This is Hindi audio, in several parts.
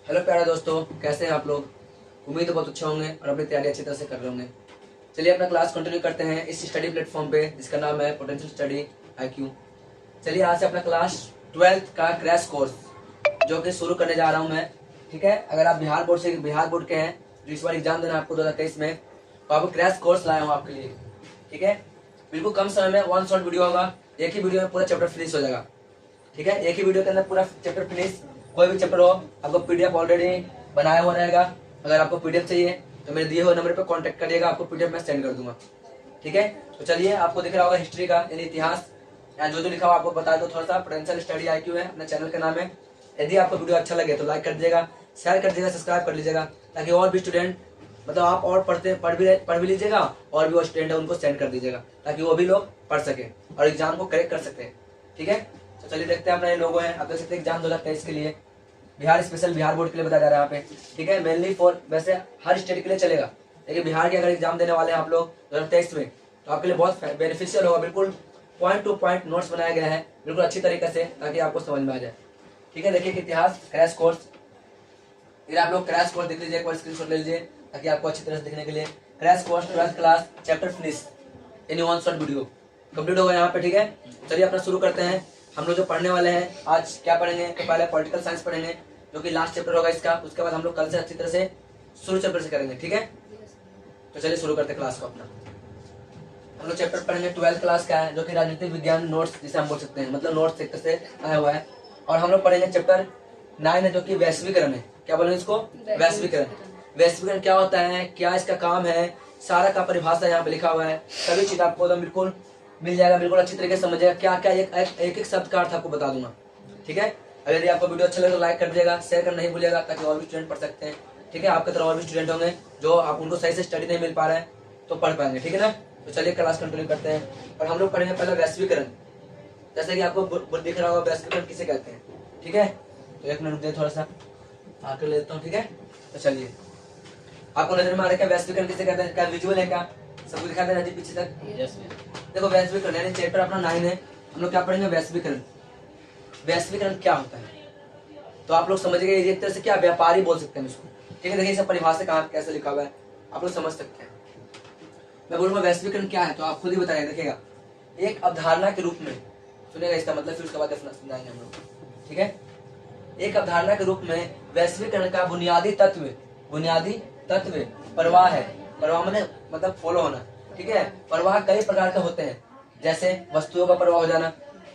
हेलो प्यारे दोस्तों, कैसे हैं आप लोग। उम्मीद है बहुत अच्छे होंगे और अपनी तैयारी अच्छी तरह से कर रहे होंगे। चलिए अपना क्लास कंटिन्यू करते हैं इस स्टडी प्लेटफॉर्म पे जिसका नाम है पोटेंशियल स्टडी IQ। चलिए आज से अपना क्लास 12th का क्रैश कोर्स जो कि शुरू करने जा रहा हूँ मैं। ठीक है, अगर आप बिहार बोर्ड के हैं जो इस बार एग्जाम देना है आपको 2023 में, तो आपको क्रैश कोर्स लाया हूँ आपके लिए। ठीक है, बिल्कुल कम समय में वन शॉट वीडियो होगा, एक ही वीडियो में पूरा चैप्टर फिनिश हो जाएगा। ठीक है, एक ही वीडियो के अंदर पूरा चैप्टर फिनिश। कोई भी चैप्टर हो आपको PDF ऑलरेडी बनाया हुआ रहेगा। अगर आपको PDF चाहिए तो मेरे दिए हुए नंबर पे कांटेक्ट करिएगा, आपको PDF मैं सेंड कर दूंगा। ठीक है, तो चलिए आपको दिख रहा होगा हिस्ट्री का यानी इतिहास, यहाँ जो लिखा हुआ आपको बता दो थोड़ा सा। पोटेंशियल स्टडी IQ है, अपने चैनल का नाम है। यदि आपको वीडियो अच्छा लगे तो लाइक कर दीजिएगा, शेयर कर दीजिएगा, सब्सक्राइब कर लीजिएगा, ताकि और भी स्टूडेंट मतलब आप और पढ़ भी लीजिएगा और भी वो स्टूडेंट है उनको सेंड कर दीजिएगा, ताकि वो भी लोग पढ़ सके और एग्जाम को करेक्ट कर सकते हैं। ठीक है, तो चलिए देखते हैं अपना ये लोगो है। आप देख सकते हैं एग्जाम 2023 के लिए बिहार स्पेशल बिहार बोर्ड के लिए बताया जा रहा है यहाँ पे। ठीक है, मेनली फॉर वैसे हर स्टेट के लिए चलेगा, लेकिन बिहार के अगर एग्जाम देने वाले हैं आप लोग 2023 में तो आपके लिए बहुत बेनिफिशियल होगा। बिल्कुल पॉइंट टू पॉइंट नोट्स बनाया गया है बिल्कुल अच्छी तरीके से, ताकि आपको समझ में आ जाए। ठीक है, देखिए इतिहास क्रैश कोर्स, फिर आप लोग क्रैश कोर्स देख लीजिए, एक बार स्क्रीनशॉट ले लीजिए ताकि आपको अच्छी तरह से दिखने के लिए। Crash course 12th class chapter finish यानी वन शॉट वीडियो कंप्लीट होगा यहाँ पे। ठीक है, चलिए अपना शुरू करते हैं। हम लोग जो पढ़ने वाले हैं आज क्या पढ़ेंगे, तो पहले पॉलिटिकल साइंस पढ़ेंगे जो कि लास्ट चैप्टर होगा इसका। उसके बाद हम लोग कल से अच्छी तरह से शुरू चैप्टर से करेंगे। ठीक है, तो चलिए शुरू करते हैं क्लास को अपना। हम लोग चैप्टर पढ़ेंगे 12th क्लास का है जो कि राजनीतिक विज्ञान नोट्स जिसे हम बोल सकते हैं, मतलब नोट्स एक तरह से आया हुआ है। और हम लोग पढ़ेंगे चैप्टर 9 है जो कि वैश्वीकरण है। क्या बोलेंगे इसको, वैश्वीकरण। वैश्वीकरण क्या होता है, क्या इसका काम है, सारा का परिभाषा यहाँ पे लिखा हुआ है। सभी चीज आपको एकदम बिल्कुल मिल जाएगा, बिल्कुल अच्छी तरीके से समझिएगा। क्या क्या एक शब्द का अर्थ आपको बता दूंगा। ठीक है, अगर यदि आपको वीडियो अच्छा लगे तो लाइक कर दीजिएगा, शेयर करना नहीं भूलिएगा, ताकि और भी स्टूडेंट पढ़ सकते हैं। ठीक है, आपके तरह और भी स्टूडेंट होंगे जो आप उनको सही से स्टडी नहीं मिल पा रहे हैं तो पढ़ पाएंगे। ठीक है ना, तो चलिए क्लास कंटिन्यू करते हैं। और हम लोग पढ़ेंगे पहले वैश्वीकरण। जैसे कि आपको बोर्ड दिख रहा होगा वैश्वीकरण किसे कहते हैं। ठीक है, तो एक मिनट रुक थोड़ा सा आकर लेता हूँ। ठीक है, तो चलिए आपको नजर में आ रहा है वैश्वीकरण किसे कहते हैं, क्या विजुअल है, क्या सबको दिखा देना जी पीछे तक। देखो वैश्वीकरण यानी चैप्टर अपना 9 है, हम लोग क्या पढ़ेंगे वैश्वीकरण। वैश्वीकरण क्या होता है तो आप लोग समझ गए, एक तरह से क्या व्यापारी बोल सकते हैं इसको। ठीक है, देखिए इसका परिभाषा कहाँ कैसे लिखा हुआ है आप लोग समझ सकते हैं। मैं बोलूंगा वैश्वीकरण क्या है तो आप खुद ही बताइए। देखिएगा एक अवधारणा के रूप में सुनेगा इसका मतलब, फिर उसके बाद समझाएंगे हम लोग। ठीक है, एक अवधारणा के रूप में वैश्वीकरण का बुनियादी तत्व प्रवाह है। प्रवाह माने मतलब फॉलो होना। ठीक है, प्रवाह कई प्रकार के होते हैं, जैसे वस्तुओं का प्रवाह हो जाना,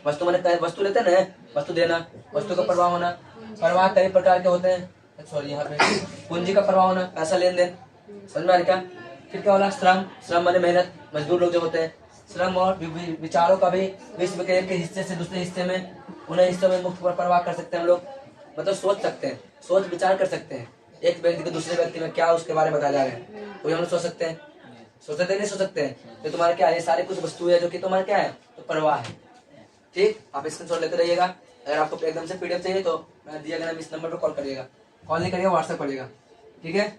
वस्तु माने वस्तु लेते हैं ना, वस्तु देना, वस्तु का प्रवाह होना। प्रवाह कई प्रकार के होते हैं, सॉरी यहाँ पे पूंजी का प्रवाह होना, पैसा लेन देन, समझ में आ रहा। फिर क्या होला, श्रम माने मेहनत, मजदूर लोग जो होते हैं। श्रम और विचारों का भी विश्व के एक हिस्से से दूसरे हिस्से में उन्हें हिस्सों में मुक्त प्रवाह कर सकते हैं हम लोग, मतलब सोच सकते हैं, सोच विचार कर सकते हैं। एक व्यक्ति को दूसरे व्यक्ति में क्या उसके बारे में बताया जा रहा है वो हम लोग सोच सकते हैं, नहीं सोच सकते हैं। तो तुम्हारे क्या है, ये सारे कुछ वस्तु है जो कि तुम्हारे क्या है तो प्रवाह है। ठीक, आप स्क्रीनशॉट लेते रहिएगा। अगर आपको एकदम से PDF चाहिए तो मैं दिया गया इस नंबर पर कॉल करिएगा, कॉल नहीं करिएगा व्हाट्सएप करिएगा। ठीक है,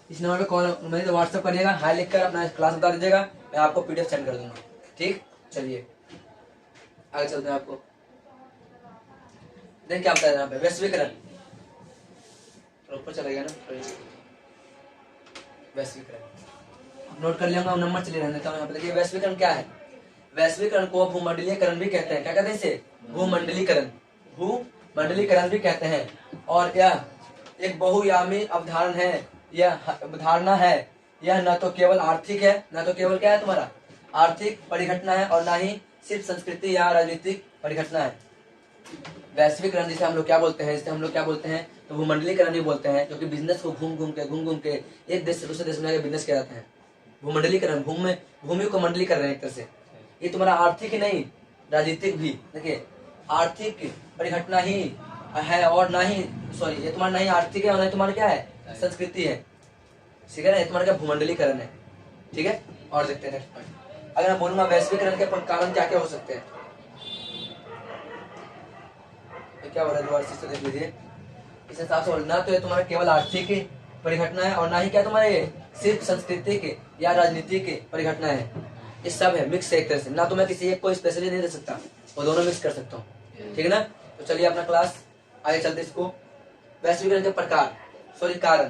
इस नंबर पे कॉल नहीं तो व्हाट्सएप करिएगा, हाई लिखकर अपना क्लास बता दीजिएगा, मैं आपको PDF सेंड कर दूंगा। ठीक, चलिए आगे चलते हैं। आपको देख क्या बताया यहाँ पे वैश्वीकरण, ऊपर चला गया ना वैश्वीकरण, नोट कर लिया नंबर चलिए रहने देता हूँ। यहाँ पे देखिए वैश्वीकरण क्या है। वैश्वीकरण को भूमंडलीकरण भी कहते हैं। क्या कहते हैं इसे, भूमंडलीकरण भी कहते हैं। और यह एक बहुआयामी अवधारणा है। यह न तो केवल आर्थिक है, न तो केवल क्या है तुम्हारा आर्थिक परिघटना है, और न ही सिर्फ संस्कृति या राजनीतिक परिघटना है। वैश्वीकरण जिसे हम लोग क्या बोलते हैं, तो भूमंडलीकरण ही बोलते हैं, क्योंकि बिजनेस को घूम घूम के एक देश से दूसरे देश में बिजनेस किया जाता है। भूमंडलीकरण, भूमि को मंडली कर रहे हैं एक तरह से। ये तुम्हारा आर्थिक ही नहीं राजनीतिक भी, देखिए आर्थिक परिघटना ही है और ना ही सॉरी ये तुम्हारा नहीं आर्थिक है और नहीं तुम्हारा क्या है संस्कृति है। ठीक है ना, ये तुम्हारा क्या भूमंडलीकरण है। ठीक है, और देखते हैं नेक्स्ट पॉइंट। अगर मैं बोलूंगा वैश्वीकरण के कारण क्या क्या हो सकते हैं, तो क्या हो रहा है दोबारा से देख लीजिए। इस हिसाब से ना तो ये तुम्हारा केवल आर्थिक परिघटना है और ना ही क्या तुम्हारे सिर्फ संस्कृति के या राजनीति के परिघटना है। ये सब है, मिक्स है एक तरह से। ना तो मैं किसी एक को स्पेशली नहीं दे सकता, वो दोनों मिक्स कर सकता हूँ। ठीक है ना, तो चलिए अपना क्लास आगे चलते इसको। वैश्वीकरण के प्रकार, सॉरी कारण,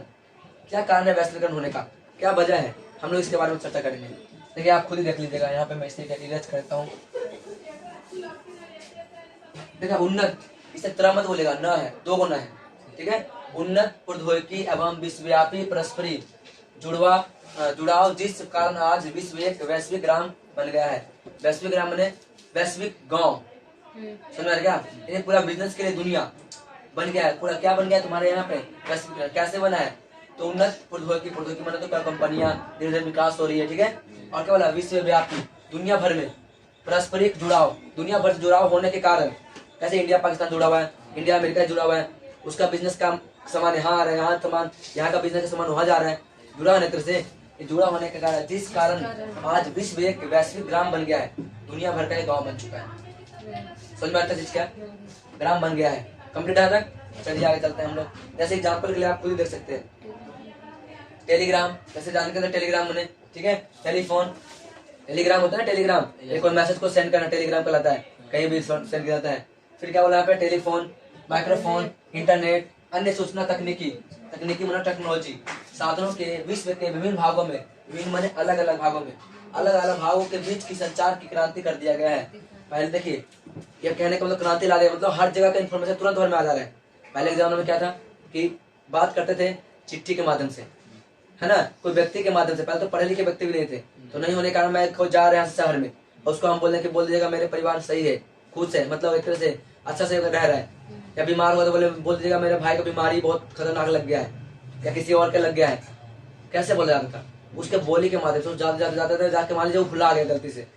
क्या कारण है वैश्वीकरण होने का, क्या वजह है, हम लोग इसके बारे में चर्चा करेंगे। देखिए आप खुद ही देख लीजिएगा, यहाँ पे मैं इसे इरेज करता हूँ। देखिए उन्नत, इसे तरह मत बोलेगा, न है, दो गुना है, ठीक है। उन्नत प्रौद्योगिकी एवं विश्वव्यापी परस्परी जुड़ाव जिस कारण आज विश्व एक वैश्विक ग्राम बन गया है। वैश्विक ग्राम माने वैश्विक गांव, समझ में क्या, ये पूरा बिजनेस के लिए दुनिया बन गया है, पूरा क्या बन गया है तुम्हारे यहाँ पे वैश्विक। कैसे बना है, तो उन्नत प्रौद्योगिकी माने तो क्या कंपनियां धीरे धीरे विकास हो रही है, ठीक है। और क्या बोला, विश्वव्यापी, दुनिया भर में, पारस्परिक जुड़ाव, दुनिया भर जुड़ाव होने के कारण, कैसे इंडिया पाकिस्तान जुड़ा हुआ है, इंडिया अमेरिका जुड़ा हुआ है, उसका बिजनेस का सामान यहाँ आ रहा है, यहाँ सामान, यहाँ का बिजनेस का सामान वहाँ जा रहा है, जुड़ा होने तरह से, जुड़ा होने के कारण जिस कारण आज विश्व एक वैश्विक ग्राम बन गया है, दुनिया भर का एक गाँव बन चुका है। समझ में आता है क्या, ग्राम बन गया है, कंप्लीट है तक। चलिए आगे चलते हैं हम लोग। जैसे एग्जाम्पल के लिए आप खुद ही देख सकते हैं, टेलीग्राम, जैसे जानते हैं टेलीग्राम मैंने, ठीक है, टेलीफोन, टेलीग्राम होता है ना, टेलीग्राम एक कोई मैसेज को सेंड करना टेलीग्राम कहलाता है, कहीं भी सेंड किया जाता है। फिर क्या बोला यहाँ पे, टेलीफोन, माइक्रोफोन, इंटरनेट, अन्य सूचना तकनीकी, तकनीकी मतलब टेक्नोलॉजी साधनों के विश्व के विभिन्न भागों में, विभिन्न माने अलग अलग भागों में, अलग अलग भागों के बीच की संचार की क्रांति कर दिया गया है। पहले देखिए, ये कहने का मतलब क्रांति ला दिया, मतलब हर जगह का इन्फॉर्मेशन तुरंत भर में आ जा रहा है। पहले के जमाने में क्या था कि बात करते थे चिट्ठी के माध्यम से, है ना, कोई व्यक्ति के माध्यम से, पहले तो पढ़े लिखे व्यक्ति भी नहीं थे, तो नहीं होने के कारण मैं खुद जा रहे हैं शहर में, और उसको हम बोलने के बोल दीजिएगा मेरे परिवार सही है, खुश है, मतलब एक तरह से अच्छा से रह रहा है, या बीमार हुआ तो बोल दीजिएगा मेरे भाई को बीमारी बहुत खतरनाक लग गया है, या किसी और के लग गया है, कैसे बोला जाता था, उसके बोली के माध्यम से जाते जाके मान लीजिए वो भुला गया, गलती से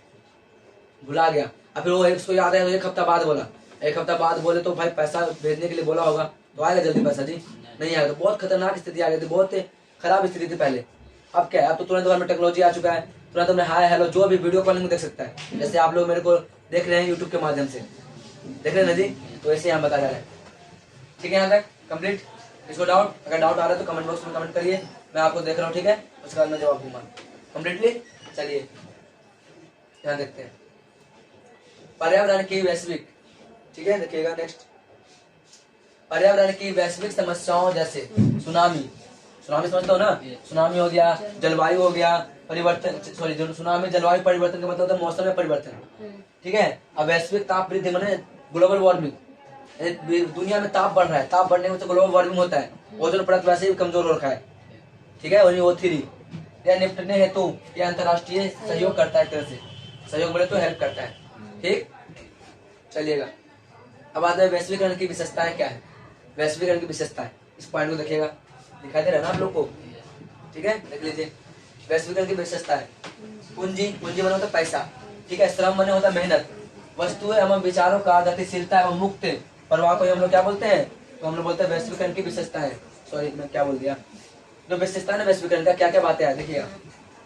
भुला गया, और फिर वो उसको याद है तो एक हफ्ता बाद बोला, एक हफ्ता बाद बोले तो भाई पैसा भेजने के लिए बोला होगा तो आएगा जल्दी पैसा, जी नहीं आएगा, तो बहुत खतरनाक स्थिति आ गई थी, बहुत खराब स्थिति थी पहले। अब क्या है, अब तो तुरंत भर में टेक्नोलॉजी आ चुका है, तुरंत हमने हाय हेलो जो भी वीडियो कॉलिंग में देख सकता है, जैसे आप लोग मेरे को देख रहे हैं यूट्यूब के माध्यम से, देख रहे हैं ना जी, तो ऐसे यहाँ बता जा रहा है, ठीक है। यहाँ तक कंप्लीट। इसको डाउट, अगर डाउट आ रहा है तो कमेंट बॉक्स में कमेंट करिए, मैं आपको देख रहा हूँ, ठीक है, उसके बाद मैं जवाब दूंगा कम्प्लीटली। चलिए यहाँ देखते हैं, पर्यावरण की वैश्विक, ठीक है, देखिएगा नेक्स्ट, पर्यावरण की वैश्विक समस्याओं जैसे सुनामी, सुनामी समझते हो ना, सुनामी हो गया, जलवायु हो गया परिवर्तन, सॉरी सुनामी जलवायु परिवर्तन का मतलब होता है मौसम में परिवर्तन, ठीक है। अब वैश्विक ताप वृद्धि माने ग्लोबल वार्मिंग, दुनिया में ताप बढ़ रहा है, ताप बढ़ने में तो ग्लोबल वार्मिंग होता है, ओजोन परत वैसे ही कमजोर हो रखा है, ठीक है, वही O3 या निपटने हेतु यह अंतर्राष्ट्रीय सहयोग करता है, एक तरह से सहयोग बोले तो हेल्प करता है, ठीक। चलिएगा अब आता है वैश्वीकरण की विशेषताएं क्या है, वैश्वीकरण की विशेषताएं, इस पॉइंट को देखिएगा, दिखाई दे रहा है ना आप लोग को, ठीक है, देख लीजिए वैश्वीकरण की विशेषताएं। पूंजी, पूंजी माने होता है पैसा, ठीक है, श्रम माने होता है मेहनत, वस्तुएं एवं विचारों का गतिशीलता एवं मुक्त प्रवाह को हम लोग क्या बोलते हैं, तो हम लोग बोलते हैं वैश्वीकरण की विशेषताएं। सॉरी मैं क्या बोल दिया, जो विशेषता है वैश्वीकरण का क्या क्या बातें हैं, देखिएगा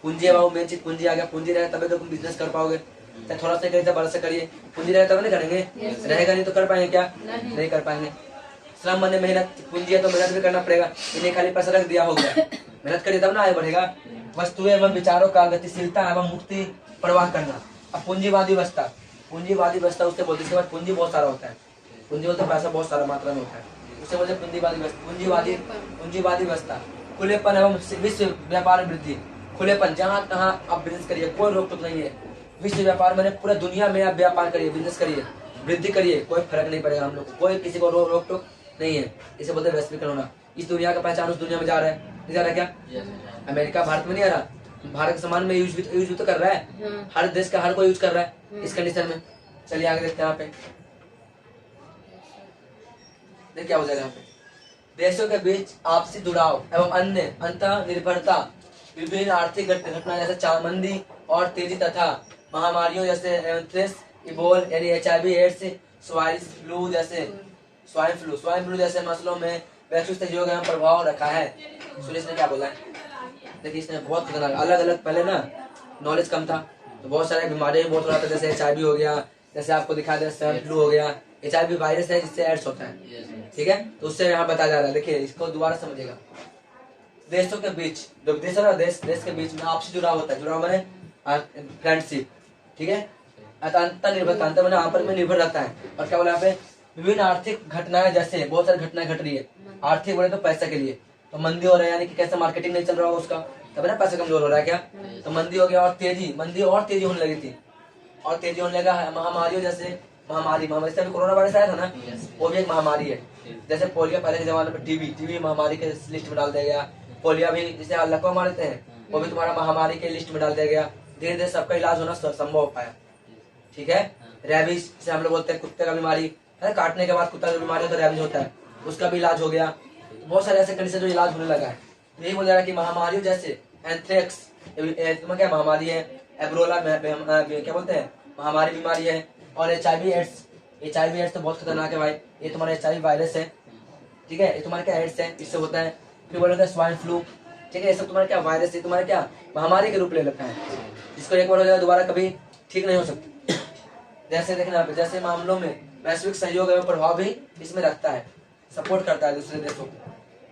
पूंजी है, मेन चीज पूंजी आ गया, पूंजी रहे तभी तो तुम बिजनेस कर पाओगे, चाहे थोड़ा सा करिए बड़ा सा करिए, पूंजी रहे तब नहीं करेंगे, रहेगा नहीं तो कर पाएंगे क्या, नहीं कर पाएंगे। श्रम माने मेहनत, पूंजी है तो मेहनत भी करना पड़ेगा, इन्हें खाली पैसा रख दिया हो गया, मेहनत करिए तब ना आगे बढ़ेगा। वस्तुएं एवं विचारों का गतिशीलता एवं मुक्ति प्रवाह करना। अब पूंजीवादी व्यवस्था, पूंजीवादी व्यवस्था उससे बोलते, इसके बाद पूंजी बहुत सारा होता है, पूंजी बोलते पैसा बहुत सारा मात्रा में होता है, उससे बोलते पूंजीवादी व्यवस्था, पूंजीवादी व्यवस्था। खुलेपन एवं विश्व व्यापार वृद्धि, खुलेपन, जहाँ तहाँ आप बिजनेस करिए, कोई रोक टोक नहीं है, विश्व व्यापार मैंने पूरा दुनिया में आप व्यापार करिए, बिजनेस करिए, वृद्धि करिए, कोई फर्क नहीं पड़ेगा हम लोग को, कोई किसी को रोक टोक नहीं है, इसे बोलते हैं वैश्वीकरण होना। इस दुनिया का पहचान उस दुनिया में जा रहा है, नहीं जा रहा है क्या, अमेरिका भारत में नहीं आ रहा, भारत के सामान में यूज भी तो कर रहा है, हर देश का हर कोई यूज कर रहा है इस कंडीशन में। चलिए आगे देखते हैं, यहाँ पे देख क्या हो जाएगा, यहाँ पे देशों के बीच आपसी जुड़ाव एवं अन्य अंतर निर्भरता, विभिन्न आर्थिक घटना जैसे चामंदी और तेजी तथा महामारियों जैसे एंथ्रेक्स, इबोल यानी HIV एड्स, स्वाइन फ्लू जैसे मसलों में वैश्विक सहयोग एवं प्रभाव रखा है। सुरेश ने क्या बोला है, देखिए इसने बहुत खतरनाक, अलग अलग, पहले ना नॉलेज कम था तो बहुत सारे बीमारियां बहुत रहा था, जैसे HIV हो गया, जैसे आपको दिखा दे स्वाइन फ्लू हो गया, HIV वायरस है जिससे एड्स होता है, ठीक है, तो उससे यहाँ बताया जा रहा है। देखिए इसको दोबारा समझिएगा, देशों के बीच, जो देश है ना, देश के बीच में आपसी जुड़ाव होता है, जुड़ाव माने फ्रेंडशिप, ठीक है, अंतर निर्भरता, अंतर माने आपस में निर्भर रहता है, और क्या बोला यहाँ पे विभिन्न आर्थिक घटनाएं, जैसे बहुत सारी घटनाएं घट रही है, आर्थिक बोले तो पैसा के लिए, तो मंदी हो रहा है, यानी कि कैसे मार्केटिंग नहीं चल रहा हो उसका, तब ना पैसा कमजोर हो रहा है क्या, तो मंदी हो गया। और मंदी और तेजी होने लगी थी, और तेजी होने लगा है। महामारियों जैसे महामारी से अभी कोरोना वायरस आया था ना, वो भी एक महामारी है। जैसे पोलियो पहले के जमाने में टीबी महामारी के लिस्ट में डाल दिया गया, पोलियो भी जिसे लकवा मारते हैं वो भी तुम्हारा महामारी के लिस्ट में डाल दिया गया। धीरे धीरे सबका इलाज होना संभव हो पाया, ठीक है। रेबीज से हम लोग बोलते हैं कुत्ते का बीमारी है, काटने के बाद कुत्ता का बीमारी होता है रेबीज होता है, उसका भी इलाज हो गया। बहुत सारे ऐसे कंडीशन जो इलाज होने लगा है। यही बोल रहा है कि महामारियों जैसे एंथ्रेक्स क्या महामारी है, एब्रोला क्या बोलते हैं महामारी बीमारी है, और HIV एड्स तो बहुत खतरनाक है भाई। ये तुम्हारा HIV वायरस है, ठीक है, ये तुम्हारा क्या एड्स है, इससे होता है। फिर बोलोगे स्वाइन फ्लू, ठीक है, ये सब तुम्हारा क्या वायरस है, तुम्हारा क्या महामारी के रूप ले लेता है, जिसको एक बार हो जाए दोबारा कभी ठीक नहीं हो सकती। जैसे देखना आप, जैसे मामलों में वैश्विक सहयोग एवं प्रभाव भी इसमें रखता है, सपोर्ट करता है दूसरे देशों को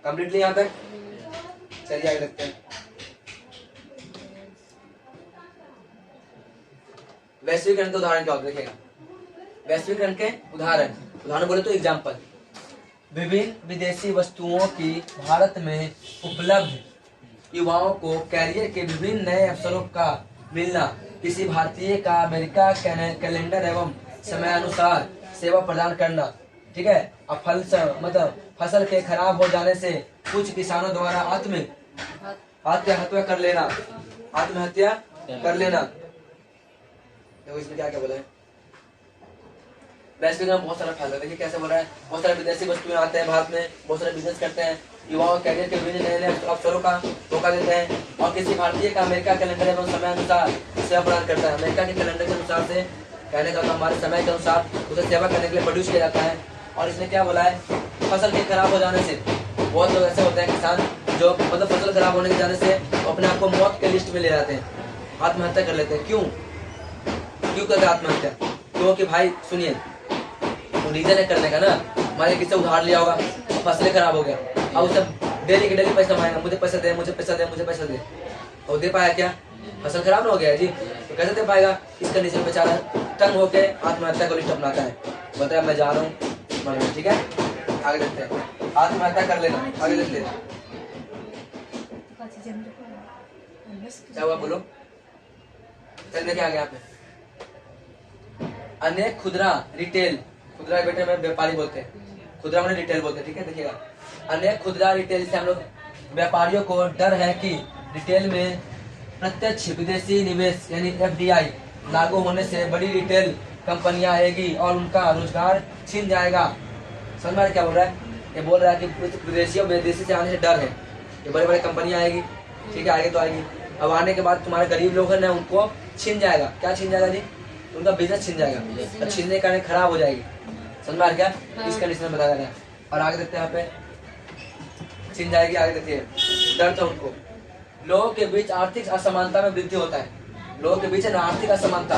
कम्प्लीटली। यहाँ तक चलिए आगे देखते हैं। वैश्वीकरण के उदाहरण क्या होता है, देखिएगा। वैश्वीकरण के उदाहरण बोले तो एग्जाम्पल, विभिन्न विदेशी वस्तुओं की भारत में उपलब्ध युवाओं को कैरियर के विभिन्न नए अवसरों का मिलना, किसी भारतीय का अमेरिका कैलेंडर एवं समयानुसार सेवा प्रदान करना, ठीक है। मतलब फसल के खराब हो जाने से कुछ किसानों द्वारा आत्महत्या कर लेना। देखो इसमें क्या बोला है, वैश्वीकरण बहुत सारा फैला, देखिए कैसे बोल रहा है। बहुत सारे विदेशी वस्तुएं आते हैं भारत में, बहुत सारे बिजनेस करते हैं, युवाओं कैरियर के विभिन्न नए अवसरों का मौका देते हैं, और किसी भारतीय का अमेरिका कैलेंडर एवं समय अनुसार सेवा प्रदान करता है। अमेरिका के कैलेंडर के अनुसार से कहने का तो हमारे समय के अनुसार उसे सेवा करने के लिए प्रोड्यूस किया जाता है। और इसमें क्या बोला है, फसल के खराब हो जाने से बहुत लोग ऐसे होते हैं किसान जो मतलब फसल खराब होने के जाने से अपने आप को मौत के लिस्ट में ले जाते हैं, आत्महत्या कर लेते हैं। क्यों करते आत्महत्या? क्योंकि भाई सुनिए, रीजन है करने का ना, हमारे किसी उधार लिया होगा, फसलें खराब हो गया, अब उसे डेली के डेली पैसा मांगेगा, मुझे पैसा दे, और दे पाया क्या? फसल खराब ना हो गया जी, तो कैसे दे पाएगा? इस कंडीशन में बेचारा तंग होके आत्महत्या को लिस्ट अपनाता है, बोलता है मैं जा रहा हूँ, ठीक है। आगे देखते हैं, आत्महत्या कर लेना, आगे देखते हैं क्या हुआ, बोलो। चल देखिए आगे यहाँ पे, अनेक खुदरा बेटे में व्यापारी बोलते हैं, खुदरा में रिटेल बोलते हैं, ठीक है। देखिएगा, अनेक खुदरा रिटेल से हम लोग व्यापारियों को डर है कि रिटेल में प्रत्यक्ष विदेशी निवेश यानी FDI लागू होने से बड़ी रिटेल कंपनियां आएगी और उनका रोजगार छीन जाएगा। समझ में क्या बोल रहा है? ये बोल रहा है कि विदेशी से आने से डर है, ये बड़े बड़े कंपनियां आएगी, ठीक है, आगे तो आएगी, अब आने के बाद तुम्हारे गरीब लोग हैं ना, उनको छीन जाएगा। क्या छीन जाएगा जी? उनका बिजनेस छीन जाएगा, और छीनने के कारण खराब हो जाएगी। समझ में आ क्या? इस कंडीशन में बताया जा रहा है। और आगे देखते हैं, यहाँ पे छीन जाएगी, आगे देखिए, डर था उनको। लोगों के बीच आर्थिक असमानता में वृद्धि होता है, लोगों के बीच है ना आर्थिक असमानता,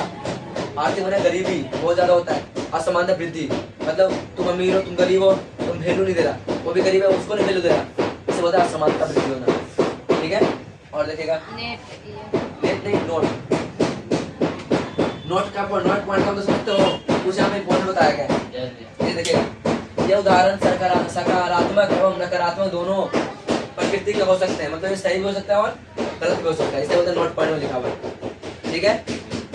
आर्थिक मैंने गरीबी बहुत ज्यादा होता है, असमानता वृद्धि, मतलब तुम अमीर हो, तुम गरीब हो, तुम वैल्यू नहीं दे रहा, वो भी गरीब है उसको नहीं वैल्यू दे रहा, इसे बोलता है असमानता वृद्धि होना, ठीक है। और देखिएगा, नेट नहीं, नोट का नोट पॉइंट का समझते हो, कुछ यहाँ पे पॉइंट बताया गया है। ये देखिएगा, ये उदाहरण सकारात्मक एवं नकारात्मक दोनों प्रकृति के हो सकते हैं, मतलब ये सही भी हो सकता है और गलत भी हो सकता है, इसे बोलते हैं नोट पॉइंट में लिखा हुआ है, ठीक है।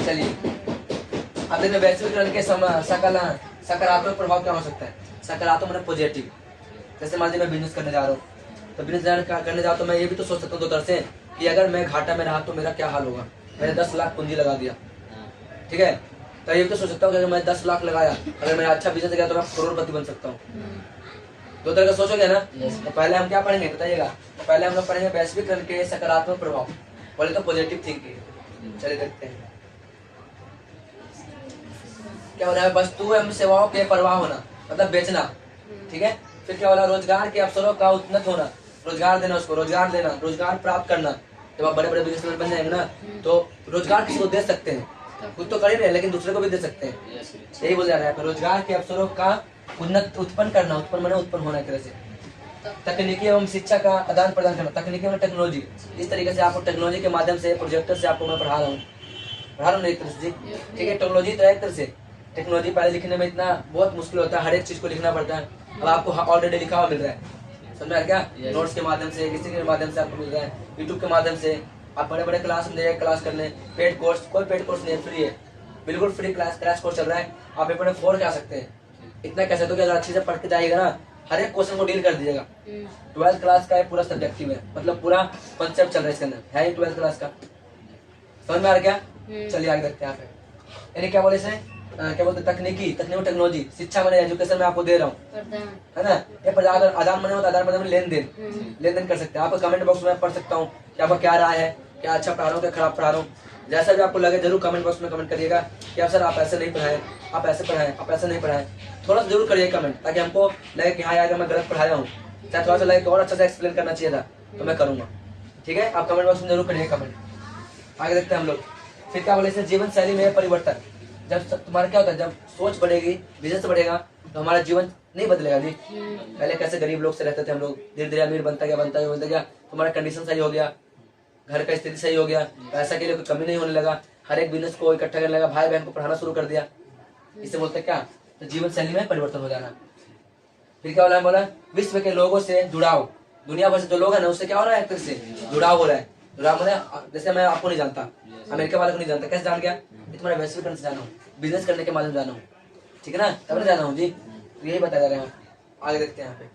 चलिए अब देखते हैं वैश्वीकरण के सकारात्मक प्रभाव क्या हो सकता है। सकारात्मक मतलब पॉजिटिव, जैसे मान लीजिए मैं बिजनेस करने जा रहा हूँ, तो बिजनेस करने जाता हूँ, मैं ये भी तो सोच सकता हूँ दो तरह से कि अगर मैं घाटा में रहा तो मेरा क्या हाल होगा। मैंने 10 लाख पूंजी लगा दिया, ठीक है, तो ये भी तो सोच सकता हूँ कि अगर मैं 10 लाख लगाया, अगर मेरा अच्छा बिजनेस गया तो मैं करोड़पति बन सकता हूँ। दो तरह का सोचोगे ना। तो पहले हम क्या पढ़ेंगे बताइएगा, तो पहले हम लोग पढ़ेंगे वैश्वीकरण के सकारात्मक प्रभाव, बोले तो पॉजिटिव थिंकिंग। चलिए देखते हैं क्या हो रहा है। वस्तु एवं सेवाओं के प्रवाह होना मतलब बेचना, ठीक है। फिर क्या हो रहा है, रोजगार के अवसरों का उन्नत होना, रोजगार देना, उसको रोजगार देना, रोजगार प्राप्त करना। जब आप बड़े बड़े बिजनेसमैन बन जाएंगे ना, तो रोजगार किसी को दे सकते हैं, खुद तो कर ही रहे लेकिन दूसरे को भी दे सकते हैं, यही बोल जा रहा है। रोजगार के अवसरों का उत्पन्न करना, उत्पन्न होना, एक तरह से तकनीकी एवं शिक्षा का आदान प्रदान करना, तकनीकी एवं टेक्नोलॉजी। इस तरीके से आपको टेक्नोलॉजी के माध्यम से प्रोजेक्टर से आपको मैं पढ़ा रहा हूँ एक तरह से, ठीक है। टेक्नोलॉजी तो एक तरह से टेक्नोलॉजी पहले लिखने में इतना बहुत मुश्किल होता है, हर एक चीज को लिखना पड़ता है। अब आपको ऑलरेडी लिखा हुआ मिल रहा है, समझ में आ क्या? नोट्स के माध्यम से, किसी के माध्यम से आपको मिल रहा है, यूट्यूब के माध्यम से। आप बड़े बड़े क्लास में जाइए, क्लास करने। पेड कोर्स, कोई पेड कोर्स नहीं है, फ्री है, बिल्कुल फ्री क्रैश कोर्स चल रहा है। आप पेपर में 4 आ सकते हैं। इतना कह सकते हो कि अगर अच्छे से पढ़ के जाइएगा ना, हर एक क्वेश्चन को डील कर दीजिएगा। 12th क्लास का पूरा सब्जेक्टिव है, मतलब पूरा कॉन्सेप्ट चल रहा है इसके अंदर, है ही 12th क्लास का। समझ में आ रहा क्या? चलिए आगे देखते हैं। यहाँ पे यानी क्या बोले इसे, क्या बोलते हैं, टेक्नोलॉजी, शिक्षा मैंने एजुकेशन में आपको दे रहा हूँ, है ना। ये आदान प्रदान होता है, आदान प्रदान में लेन देन कर सकते हैं। आपको कमेंट बॉक्स में पढ़ सकता हूँ कि आपका क्या राय है, क्या अच्छा पढ़ा रहा हूँ, क्या खराब पढ़ा रहा हूँ। जैसा भी आपको लगे जरूर कमेंट बॉक्स में कमेंट करिएगा कि आप सर आप ऐसे नहीं पढ़ाए, आप ऐसे पढ़ाएं, आप ऐसे नहीं पढ़ाएं। थोड़ा सा जरूर करिए कमेंट, ताकि हमको लगे कि हाँ यार मैं गलत पढ़ाया हूँ, चाहे थोड़ा सा लगे कि और अच्छा से एक्सप्लेन करना चाहिए था, तो मैं करूँगा। ठीक है, आप कमेंट बॉक्स में जरूर करिए कमेंट। आगे देखते हैं हम लोग। फिर क्या बोले इसे, जीवन शैली में परिवर्तन। जब तुम्हारा क्या होता है, जब सोच बढ़ेगी, बिजनेस बढ़ेगा, तो हमारा जीवन नहीं बदलेगा जी। पहले कैसे गरीब लोग से रहते थे हम लोग, धीरे धीरे अमीर बनता गया। तुम्हारा कंडीशन सही हो गया, घर का स्थिति सही हो गया, पैसा के लिए कोई कमी नहीं होने लगा, हर एक बिजनेस को इकट्ठा करने लगा, भाई बहन को पढ़ाना शुरू कर दिया। इससे बोलते हैं क्या, तो जीवन शैली में परिवर्तन हो जाना। फिर क्या बोला, विश्व के लोगों से जुड़ाव। दुनिया भर से जो लोग है ना, उससे क्या हो रहा है, एक तरह से जुड़ाव हो रहा है। जुड़ाव मतलब जैसे मैं आपको नहीं जानता, अमेरिका वाले को नहीं जानता, कैसे जान गया? तुम्हारे वैश्वीकरण से जाना हूँ, बिजनेस करने के माध्यम जाना हूँ, ठीक है ना, तब नहीं जाना हूँ जी। यही बताया जा रहे हैं। आगे देखते हैं यहाँ पे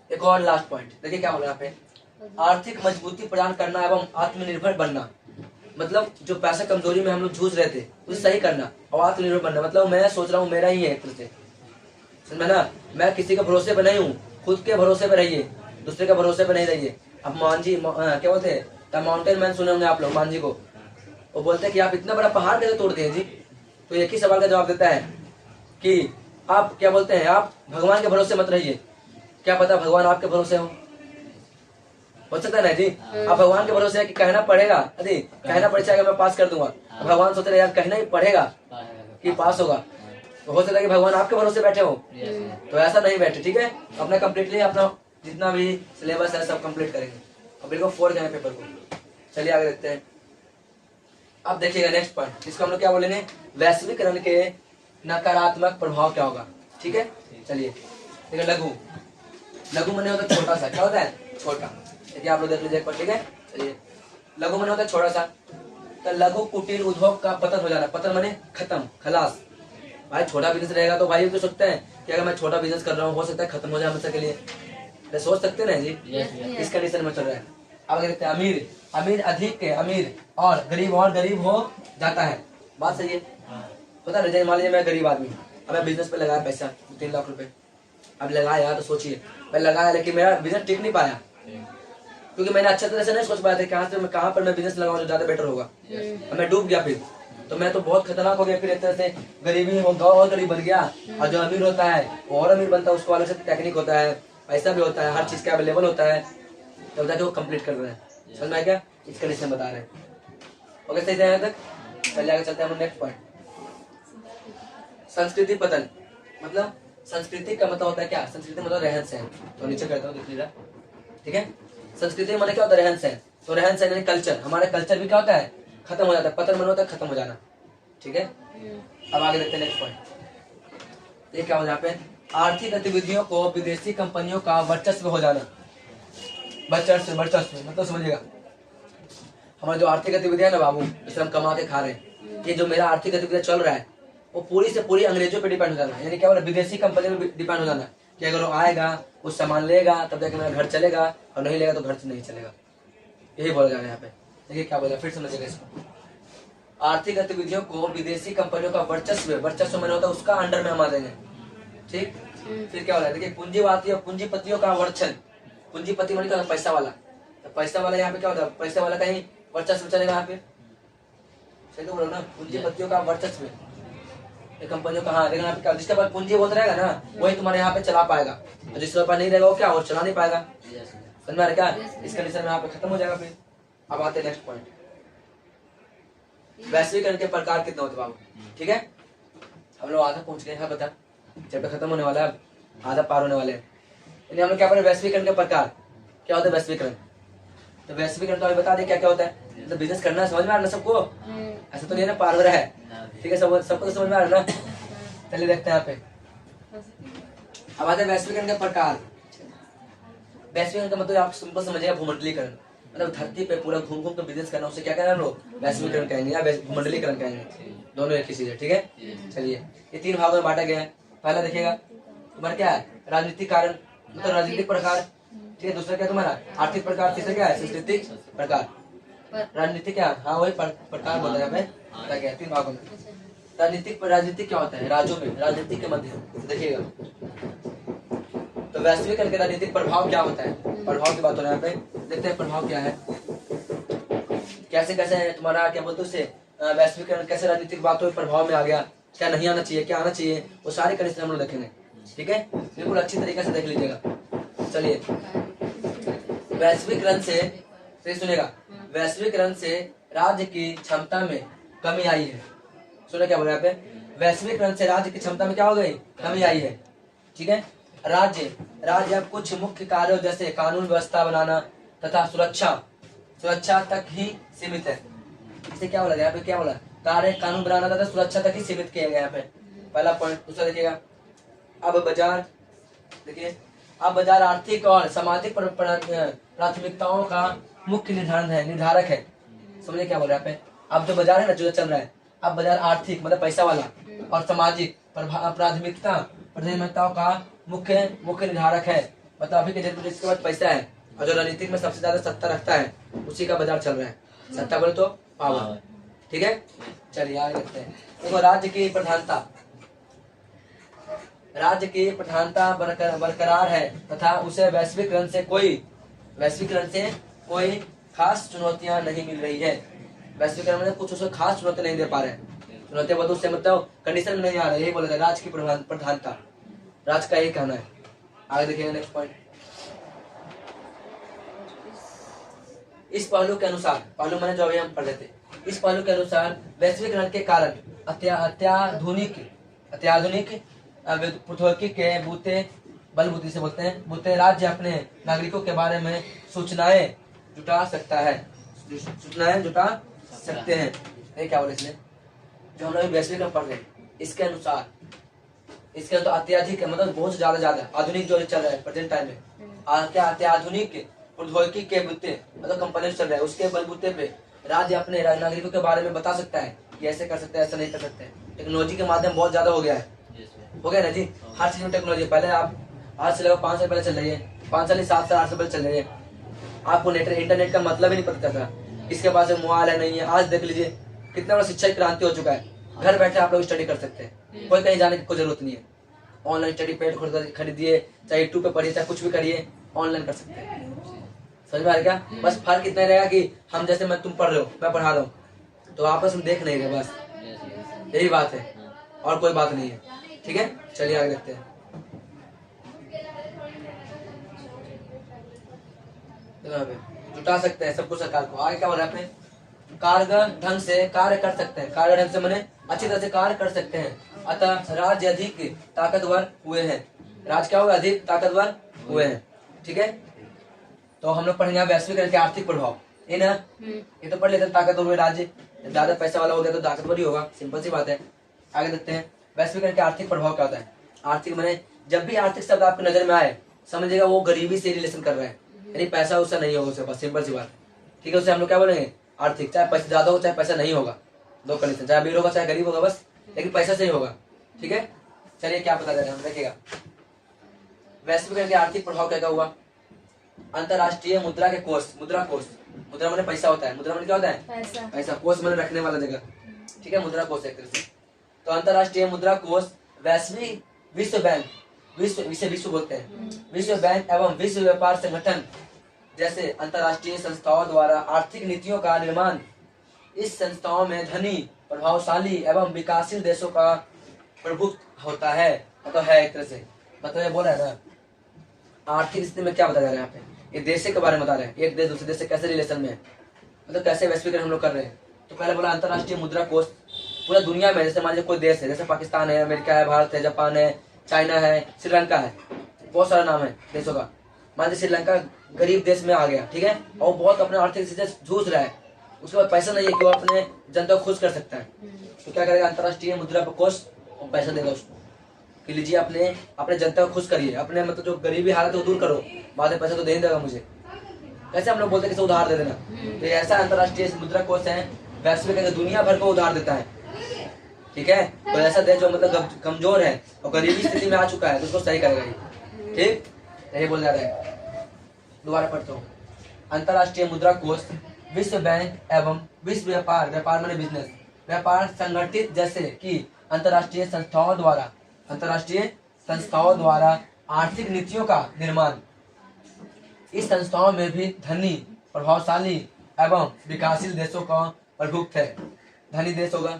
एक और लास्ट पॉइंट, देखिए क्या बोला यहाँ पे, आर्थिक मजबूती प्रदान करना एवं आत्मनिर्भर बनना। मतलब जो पैसा कमजोरी में हम लोग जूझ रहे थे, उसे सही करना और आत्मनिर्भर बनना। मतलब मैं सोच रहा हूँ मेरा ही है एक तरह से, समझ ना, मैं किसी के भरोसे पे नहीं हूँ, खुद के भरोसे पे रहिए, दूसरे के भरोसे पे नहीं रहिए। अब मांझी क्या बोलते हैं, द माउंटेन मैन सुने होंगे आप लोग मांझी को, वो बोलते हैं कि आप इतना बड़ा पहाड़ कैसे तोड़ दिए जी। तो एक ही सवाल का जवाब देता है कि आप क्या बोलते हैं, आप भगवान के भरोसे मत रहिए, क्या पता भगवान आपके भरोसे हो सकता है ना जी। आप भगवान के भरोसे है कि कहना पड़ेगा, अरे कहना पड़ेगा मैं पास कर दूंगा, भगवान सोच रहे यार कहना ही पड़ेगा कि पास होगा, तो हो सकता है कि भगवान आपके भरोसे बैठे हो, तो ऐसा नहीं बैठे। ठीक है, अपना कम्प्लीटली अपना जितना भी सिलेबस है सब कंप्लीट करेंगे, अब बिल्कुल 4 जाए पेपर को। चलिए आगे देखते हैं। अब देखिएगा नेक्स्ट पॉइंट, इसको हम लोग क्या बोलेंगे, वैश्वीकरण के नकारात्मक प्रभाव क्या होगा। ठीक है, चलिए देखिए, लघु मने होता है छोटा सा, क्या होता है, छोटा। देखिए आप लोग देख लीजिए एक बार, ठीक है। चलिए, लघु मने होता है छोटा सा, तो लघु कुटीर उद्योग का पतन हो जाना। पतन मने खत्म, खलास। भाई छोटा बिजनेस रहेगा तो भाई तो सोचते हैं कि अगर मैं छोटा बिजनेस कर रहा हूँ हो सकता है खत्म हो जाए हमेशा के लिए, सोच सकते हैं ना जी। इस कंडीशन में चल रहा है। अब देखते हैं, अमीर अधिक के अमीर और गरीब हो जाता है। बात सही है, पता है। मान लीजिए मैं गरीब आदमी, अब मैं बिजनेस पे लगाया पैसा 3 लाख रुपए, अब लगाया तो सोचिए मैं लगाया, लेकिन मेरा बिजनेस टिक नहीं पाया, क्योंकि मैंने अच्छे तरह से नहीं सोच पाया था कहाँ पर मैं बिजनेस लगाऊं जो ज्यादा बेटर होगा। अब मैं डूब गया, फिर तो मैं तो बहुत खतरनाक हो गया। फिर एक तरह से गरीबी होगा और गरीब बन गया, और जो अमीर होता है वो और अमीर बनता है, उसको अलग से टेक्निक होता है, पैसा भी होता है, हर चीज का अवेलेबल होता है, तब जाके वो कंप्लीट कर रहे हैं। समझ में आया क्या, इस कंडीशन में बता रहे हैं। ओके, सही है यहाँ तक। चलिए आगे चलते हैं हम नेक्स्ट पॉइंट, संस्कृति पतन। मतलब संस्कृति का मतलब होता है क्या, संस्कृति मतलब रहन सहन। तो नीचे करता हूँ, देख लीजिए, ठीक है। संस्कृति मतलब क्या होता है, रहन सहन। तो रहन सहन यानी कल्चर, हमारा कल्चर भी क्या होता है, खत्म हो जाता है। पतन मतलब होता है खत्म हो जाना, ठीक है। अब आगे देखते हैं नेक्स्ट पॉइंट, ये क्या हो यहाँ पे, आर्थिक गतिविधियों को विदेशी कंपनियों का वर्चस्व हो जाना। वर्चस्व मतलब समझिएगा, हमारी जो आर्थिक गतिविधियां है ना बाबू, जिससे हम कमा के खा रहे हैं, ये जो मेरा आर्थिक गतिविधियां चल रहा है वो पूरी से पूरी अंग्रेजों पे डिपेंड हो जाना। यानी क्या बोला, विदेशी कंपनी में डिपेंड हो जाना कि अगर वो आएगा वो सामान लेगा तब जाके मेरा घर चलेगा, और नहीं लेगा तो घर से नहीं चलेगा। यही बोला जा रहा है यहाँ पे। देखिए क्या बोला, फिर समझिएगा इसको। आर्थिक गतिविधियों को विदेशी कंपनियों का वर्चस्व मैंने होता है उसका अंडर में हम आ जाएंगे, ठीक। फिर क्या हो रहा है, देखिए पूंजीवादी और पूंजीपतियों का वर्चन। पूंजीपति मतलब क्या, पैसा वाला। तो पैसा वाला यहाँ पे क्या होता है, पैसा वाला का ही वर्चस्व चलेगा यहाँ पे, सही तो बोलो ना। पूंजीपतियों का वर्चस्व कंपनियों का, हाँ देखना क्या, जिसके पास पूंजी बहुत रहेगा ना वही तुम्हारे यहाँ पे चला पाएगा, और जिसके पास नहीं रहेगा वो क्या, वो चला नहीं पाएगा। समझ में आ रहा क्या, इस कंडीशन में यहाँ पे खत्म हो जाएगा। फिर अब आते हैं नेक्स्ट पॉइंट, वैश्वीकरण के प्रकार कितने होते बाबू, ठीक है। हम लोग आधा पहुंच गए हैं, बता चैप्टर खत्म होने वाला है, आधा पार होने वाले हैं। हम लोग क्या पढ़े, वैश्वीकरण के प्रकार क्या होता है। वैश्वीकरण, तो वैश्वीकरण तो अभी बता दें क्या क्या होता है। मतलब बिजनेस करना समझ में आ रहा है सबको? ऐसा तो नहीं है ना पार हो रहा है, ठीक है, सब सबको तो समझ में आ रहा है ना? चलिए देखते हैं यहाँ पे। अब आते हैं वैश्वीकरण के प्रकार। वैश्वीकरण का मतलब आप सिंपल समझिएगा भूमंडलीकरण, मतलब धरती पे पूरा घूम घूम कर बिजनेस करना, उसे क्या कहेंगे हम लोग? वैश्वीकरण कहेंगे या भूमंडलीकरण कहेंगे, दोनों एक ही चीज है, ठीक है। चलिए ये 3 भागों में बांटा गया है। पहला देखिएगा तुम्हारा क्या है? राजनीतिक कारण, मतलब राजनीतिक प्रकार, ठीक है। दूसरा क्या तुम्हारा? आर्थिक प्रकार। तीसरा क्या है? सांस्कृतिक प्रकार। राजनीतिक क्या? हाँ वही प्रकार बोलते हैं यहाँ पे, 3 भागों में। राजनीतिक क्या होता है? राज्यों में राजनीतिक के मध्य देखिएगा। तो वैश्वीकरण के राजनीतिक प्रभाव क्या होता है? प्रभाव की बात हो रहा है यहाँ पे, देखते हैं प्रभाव क्या है, कैसे कैसे तुम्हारा क्या बोलते उससे वैश्वीकरण कैसे राजनीतिक बातों में प्रभाव में आ गया, क्या नहीं आना चाहिए, क्या आना चाहिए, वो सारे कंडीशन हम लोग देखेंगे, ठीक है। बिल्कुल अच्छी तरीके से देख लीजिएगा। चलिए वैश्वीकरण से, सही सुनेगा, वैश्वीकरण से राज्य की क्षमता में कमी आई है। सुने क्या बोल रहे हैं यहाँ पे? वैश्वीकरण से राज्य की क्षमता में क्या हो गई? कमी आई है, ठीक है। राज्य अब कुछ मुख्य कार्यों जैसे कानून व्यवस्था बनाना तथा सुरक्षा तक ही सीमित है। इसे क्या बोला यहाँ पे? क्या बोला? कार्य कानून बनाना तथा सुरक्षा तक ही सीमित किया गया यहाँ पे, पहला पॉइंट। दूसरा देखिएगा, अब बाजार, देखिए अब बाजार आर्थिक और सामाजिक प्राथमिकताओं का मुख्य निर्धारक है। समझे क्या बोल रहे हैं यहाँ पे? अब जो बाजार है ना, जो चल रहा है, अब बाजार आर्थिक मतलब पैसा वाला और सामाजिक प्राथमिकताओं का मुख्य निर्धारक है। मतलब अभी के डेट में जिसके पास पैसा है और जो राजनीतिक में सबसे ज्यादा सत्ता रखता है, उसी का बाजार चल रहा है। सत्ता बोले तो पावर, ठीक है। चलिए आगे देखते हैं। देखो राज्य की प्रधानता बरकरार है तथा उसे वैश्वीकरण से कोई खास चुनौतियां नहीं मिल रही है। वैश्वीकरण में कुछ उसे खास चुनौती नहीं दे पा रहे हैं। चुनौतियां बहुत उससे मतलब कंडीशन में नहीं आ रहे, यही बोला था राज्य की प्रधानता, राज्य का यही कहना है। आगे देखिए नेक्स्ट पॉइंट। इस पहलू के अनुसार, पहलू मैंने जो अभी हम पढ़ रहे थे, इस पहलू के अनुसार वैश्वीकरण के कारण अत्याधुनिक प्रौद्योगिकी के बलबूते से बोलते हैं बूते राज्य अपने नागरिकों के बारे में सूचनाएं जुटा सकते हैं। ये क्या बोले इसने? जो हम लोग वैश्वीकरण पढ़ रहे हैं, इसके अनुसार तो अत्याधिक मतलब बहुत ज्यादा आधुनिक जो चल रहा है प्रेजेंट टाइम में, क्या अत्याधुनिक प्रौद्योगिकी के बुते मतलब कंपनी चल रहा है, उसके बलबूते पे राज्य अपने नागरिकों के बारे में बता सकता है कि ऐसे कर सकते हैं, ऐसा नहीं कर सकते। टेक्नोलॉजी के माध्यम बहुत ज्यादा हो गया ना जी, हर चीज में टेक्नोलॉजी। पहले आप आज से लगभग 5 साल पहले चल रही है, 5 साल 7 साल 8 साल पहले चल रही है, आपको इंटरनेट का मतलब ही नहीं पता था, इसके पास मोबाइल है नहीं है। आज देख लीजिए कितना बड़ा शिक्षा क्रांति हो चुका है, घर बैठे आप लोग स्टडी कर सकते हैं, कोई कहीं जाने की कोई जरूरत नहीं है। ऑनलाइन स्टडी पेड खरीदिए, चाहे यूट्यूब पे पढ़िए, चाहे कुछ भी करिए, ऑनलाइन कर सकते हैं। समझ में आ रहा क्या? बस फर्क इतना रहेगा कि हम जैसे तुम पढ़ रहे हो, मैं पढ़ा रहा हूँ, तो आपस में देख नहीं रहे, बस यही बात है, और कोई बात नहीं है, ठीक है। चलिए आगे देखते हैं। जुटा सकते हैं सबको सरकार को। आगे क्या बोल रहे हैं आपने? कारगर ढंग से कार्य कर सकते हैं, कारगर ढंग से मैंने अच्छी तरह से कार्य कर सकते हैं। अतः राज्य अधिक ताकतवर हुए हैं। राज्य क्या होगा? अधिक ताकतवर हुए हैं, ठीक है। तो हम लोग पढ़ेंगे वैश्वीकरण के आर्थिक प्रभाव, ये ना, ये तो पढ़ लेते हैं। ताकतवर हुए राज्य, ज्यादा पैसा वाला हो गया तो ताकतवर ही होगा, सिंपल सी बात है। आगे देखते हैं वैश्वीकरण के आर्थिक प्रभाव क्या होता है। आर्थिक मैंने जब भी आर्थिक शब्द आपकी नजर में आए, समझिएगा वो गरीबी से रिलेशन कर रहे हैं, यानी पैसा उससे नहीं होगा, बस सिंपल सी बात, ठीक है। उसे हम लोग क्या बोलेंगे? आर्थिक। चाहे पैसा ज्यादा हो चाहे पैसा नहीं होगा, दो कंडीशन, चाहे अमीर होगा चाहे गरीब होगा, बस लेकिन पैसा से ही होगा, ठीक है। चलिए क्या पता चले हम देखिएगा वैश्वीकरण के आर्थिक प्रभाव क्या हुआ। अंतरराष्ट्रीय मुद्रा के कोष, मुद्रा मैंने पैसा होता है, मुद्रा मैंने क्या होता है? पैसा। कोष मैंने रखने वाला जगह, ठीक है, मुद्रा कोष एक तरह से। तो अंतरराष्ट्रीय मुद्रा कोष, वैश्विक विश्व बैंक, विश्व बोलते हैं, विश्व बैंक एवं विश्व व्यापार संगठन जैसे अंतरराष्ट्रीय संस्थाओं द्वारा आर्थिक नीतियों का निर्माण। इस संस्थाओं में धनी, प्रभावशाली एवं विकासशील देशों का प्रभुत्व होता है, मतलब है एक तरह से, मतलब ये बोल रहा है ना आर्थिक स्थिति में क्या बताया जा रहा है यहाँ पे, ये देश के बारे में बता रहे हैं, एक देश दूसरे देश से कैसे रिलेशन में है, मतलब कैसे वैश्वीकरण हम लोग कर रहे हैं। तो पहले बोला अंतरराष्ट्रीय मुद्रा कोष, पूरा दुनिया में जैसे मान लीजिए कोई देश है, जैसे पाकिस्तान है, अमेरिका है, भारत है, जापान है, चाइना है, श्रीलंका है, बहुत सारा नाम है देशों का। मान लीजिए श्रीलंका गरीब देश में आ गया, ठीक है, और बहुत अपने आर्थिक स्थिति से जूझ रहा है, उसके बाद पैसा नहीं है कि वो अपने जनता को खुश कर सकता है, तो क्या करेगा, अंतर्राष्ट्रीय मुद्रा कोष पैसा देगा उसको कि लीजिए अपने अपने जनता को खुश करिए, अपने मतलब जो गरीबी हालत है वो दूर करो, बाद में पैसा तो दे ही देगा मुझे। कैसे हम लोग बोलते हैं कि उधार दे देना, तो ऐसा अंतर्राष्ट्रीय मुद्रा कोष है, वैश्विक दुनिया भर को उधार देता है। ठीक है, तो ऐसा देश जो मतलब कमजोर है और गरीबी स्थिति में आ चुका है तो उसको सही करेगा ये। ठीक, यही बोल जा रहे हैं। दोबारा पढ़ता हूँ। अंतर्राष्ट्रीय मुद्रा कोष विश्व बैंक एवं विश्व व्यापार, व्यापार माने बिजनेस, व्यापार संगठित जैसे कि अंतर्राष्ट्रीय संस्थाओं द्वारा आर्थिक नीतियों का निर्माण। इस संस्थाओं में भी धनी, प्रभावशाली एवं विकासशील देशों का प्रभुत्व है। धनी देश होगा,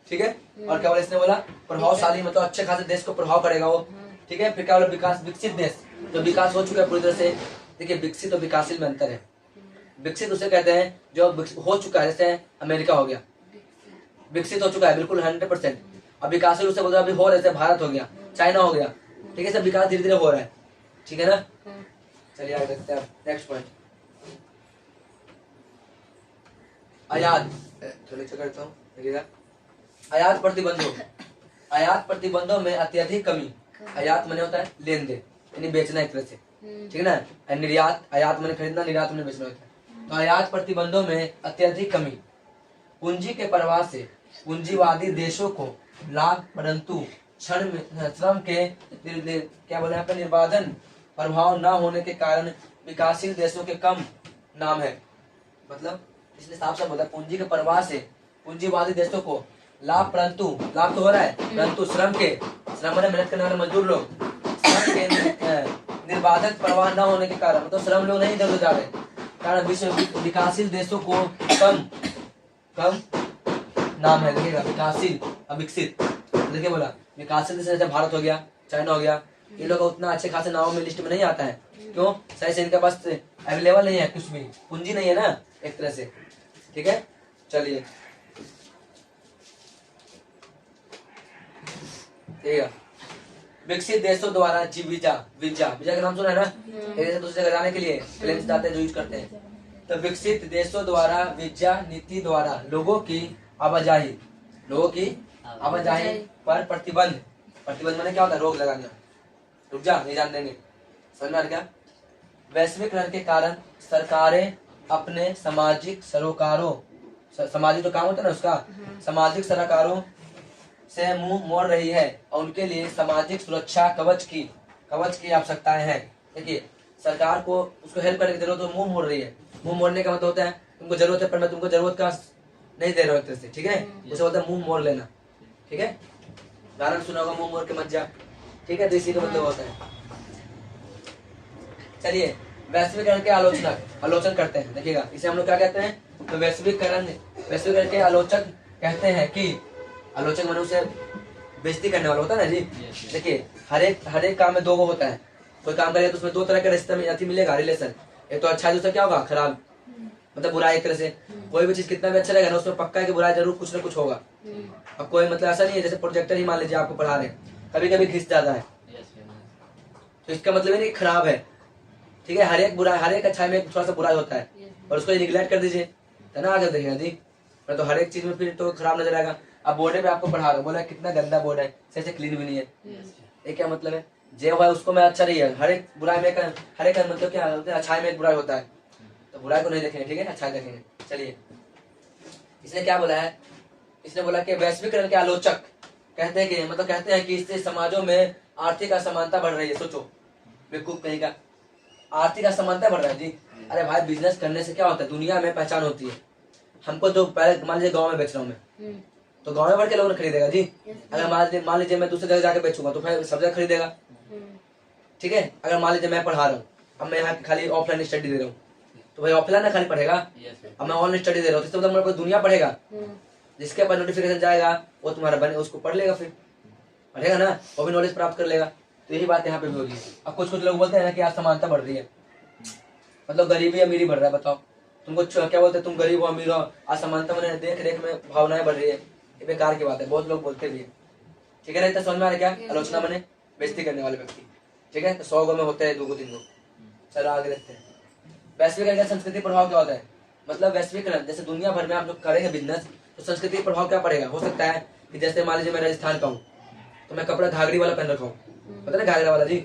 ठीक है, और क्या बोला इसने बोला, प्रभावशाली मतलब अच्छे खासे देश को प्रभाव करेगा वो। ठीक है, फिर क्या बोला, विकास, विकसित देश, जो विकास हो चुका है पूरी तरह से। देखिए विकसित और विकासशील में अंतर है। विकसित उसे कहते हैं जो हो चुका है, जैसे अमेरिका हो गया, विकसित हो चुका है बिल्कुल 100%। अब विकासशील उसे बोलते अभी हो रहा है, जैसे भारत हो गया, चाइना हो गया। ठीक है, सब विकास धीरे धीरे हो रहा है। ठीक है ना, चलिए आगे देखते हैं नेक्स्ट पॉइंट। आयात, चलिए करता हूँ, देखिएगा आयात प्रतिबंधों, आयात प्रतिबंधों में अत्यधिक कमी। आयात माने होता है लेन देन, यानी बेचना एक तरह से, ठीक है ना। निर्यात, आयात माने खरीदना, निर्यात माने बेचना होता है। तो आयात प्रतिबंधों में अत्यधिक कमी पूंजी के प्रवाह से पूंजीवादी देशों को लाभ, परंतु श्रम के क्या बोले यहाँ पे निर्बाधन प्रभाव न होने के कारण विकासशील देशों के कम नाम है। मतलब इसलिए साफ साफ बोला, पूंजी के प्रवाह से पूंजीवादी देशों को लाभ, परंतु लाभ तो हो रहा है, परंतु श्रम माने मेहनत करने वाले मजदूर लोग, श्रम के निर्बाधक प्रवाह न होने के कारण, मतलब श्रम लोग नहीं इधर जा रहे, कारण विश्व विकासशील देशों को कम नाम है। देखिएगा विकासशील, अविकसित, देखिए बोला विकासशील देश जैसे भारत हो गया, चाइना हो गया, ये लोग उतना अच्छे खासे नामों में लिस्ट में नहीं आता है। क्यों? सही से इनके पास अवेलेबल नहीं है, कुछ भी पूंजी नहीं है ना एक तरह से। ठीक है, चलिए ठीक है। विकसित देशों द्वारा वीजा का नाम सुना है ना, एक देश से दूसरे जगह जाने के लिए प्लेन से जाते हैं, जो यूज करते हैं। तो विकसित देशों द्वारा वीजा नीति द्वारा लोगों की आवाजाही पर प्रतिबंध माने क्या होता है, रोक लगाना। रुक जा, नहीं जान देंगे, समझ में आ गया। वैश्वीकरण के कारण सरकारें अपने सामाजिक सरोकारों, सामाजिक जो काम होता है ना उसका, सामाजिक सरोकारों से मुंह मोड़ रही है और उनके लिए सामाजिक सुरक्षा कवच की आवश्यकताएं हैं। देखिए सरकार को उसको हेल्प करने की जरूरत है, मुंह मोड़ रही है। मुंह मोड़ने का मतलब होता है तुमको जरूरत है पर मैं तुमको जरूरत का नहीं दे रहा हूँ, से ठीक है, उसे बोलता है मुंह मोड़ लेना। ठीक है, गाना सुना होगा, मुंह मोड़ के मत जा। ठीक है, तो इसी का मतलब होता है। चलिए वैश्वीकरण के आलोचन करते हैं। देखिएगा इसे हम लोग क्या कहते हैं, तो वैश्वीकरण के आलोचक कहते हैं कि आलोचक माने उसे बेइज्जती करने वाला होता है ना जी। देखिए हर एक काम में दो गो होता है, कोई काम करेगा तो उसमें दो तरह का रिश्ता मिलेगा, रिलेशन। एक तो अच्छा है, दूसरा क्या होगा, खराब, मतलब बुरा। एक तरह से कोई भी चीज कितना भी अच्छा रहेगा ना, उसमें पक्का है कि बुरा जरूर कुछ ना कुछ होगा। अब कोई मतलब ऐसा नहीं है, जैसे प्रोजेक्टर ही मान लीजिए आपको पढ़ा रहे, कभी कभी घिस जाता है, तो इसका मतलब नहीं खराब है। ठीक है, हर एक अच्छाई में थोड़ा सा बुराई होता है, और उसको निगलेक्ट कर दीजिए है ना, आगे देखिएगा जी। तो हर एक चीज में फिर तो खराब नजर आएगा। अब बोर्ड पे आपको पढ़ा रहा हूँ, बोला कितना गंदा बोर्ड है, सही से क्लीन भी नहीं है। ये क्या मतलब है, जो है उसको मैं अच्छा नहीं है। हर एक बुराई में मतलब क्या होता है, अच्छाई में एक बुराई होता है, तो बुराई को नहीं देखेंगे, ठीक है, अच्छाई देखेंगे। चलिए इसने क्या बोला है, इसने बोला कि वैश्वीकरण के आलोचक कहते हैं कि इससे समाजों में आर्थिक असमानता बढ़ रही है। सोचो बेवकूफ कहीं का, आर्थिक असमानता बढ़ रहा है जी। अरे भाई बिजनेस करने से क्या होता है, दुनिया में पहचान होती है। हमको जो पहले मान लीजिए गाँव में बेच रहा हूँ मैं, तो गाँव में बढ़ के लोगों ने खरीदेगा जी। अगर मान लीजिए मैं दूसरे जगह जाके बेचूंगा तो फिर सब जगह खरीदेगा। ठीक है, अगर मान लीजिए मैं पढ़ा रहा हूँ, अब मैं यहाँ खाली ऑफलाइन स्टडी दे रहा हूँ, तो भाई ऑफलाइन ना खाली पढ़ेगा। अब मैं ऑनलाइन स्टडी दे रहा हूँ, तो मतलब मेरे दुनिया पढ़ेगा। जिसके पास नोटिफिकेशन जाएगा वो तुम्हारा बने, उसको पढ़ लेगा, फिर पढ़ेगा ना, वो भी नॉलेज प्राप्त कर लेगा। तो यही बात यहाँ पे भी होगी। अब कुछ लोग बोलते हैं ना कि आज समानता बढ़ रही है, मतलब गरीबी अमीरी बढ़ रहा है। बताओ तुमको क्या बोलते हैं, तुम गरीब हो अमीर हो, असमानता मैंने देख रेख में भावनाएं बढ़ रही है, ये बेकार की बात है, बहुत लोग बोलते भी है। ठीक है ना, इतना समझ में आ रहा क्या, आलोचना मैंने बेइज्जती करने वाले व्यक्ति। ठीक है, तो 100 गो में होते हैं 2 गो 3 गो। चलो आगे देखते हैं। वैश्वीकरण का संस्कृति प्रभाव क्या होता है। मतलब वैश्वीकरण, जैसे दुनिया भर में आप लोग करेंगे बिजनेस तो संस्कृति का प्रभाव क्या पड़ेगा। हो सकता है कि जैसे मान लीजिए मैं राजस्थान का हूँ तो मैं कपड़ा घाघरी वाला पहन रखा हूँ, पता है घाघरा वाला जी,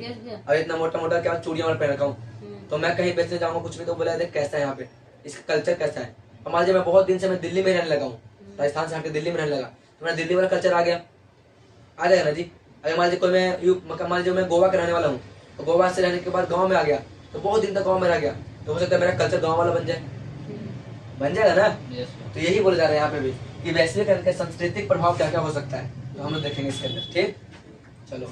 और इतना मोटा मोटा क्या चूड़ियां वाला पहन रखा हूँ, तो मैं कहीं बेचने जाऊंगा कुछ भी तो बोला देख कैसा है यहाँ पे, इसका कल्चर कैसा है। और मान लीजिए मैं बहुत दिन से मैं दिल्ली में रहने लगा हूँ, राजस्थान से हटकर दिल्ली में रहने लगा, तो मेरा दिल्ली वाला कल्चर आ गया, आ जाएगा ना जी। अगर मान लीजिए कोई मैं मान लीजिए मैं गोवा का रहने वाला हूँ, तो गोवा से रहने के बाद गाँव में आ गया तो बहुत दिन तक गाँव में रह गया, तो हो सकता है मेरा कल्चर गाँव वाला बन जाए, बन जाएगा ना। तो यही बोले जा रहे हैं यहाँ पे भी कि वैश्वीकरण का सांस्कृतिक प्रभाव क्या क्या हो सकता है, तो हम लोग देखेंगे इसके अंदर। ठीक, चलो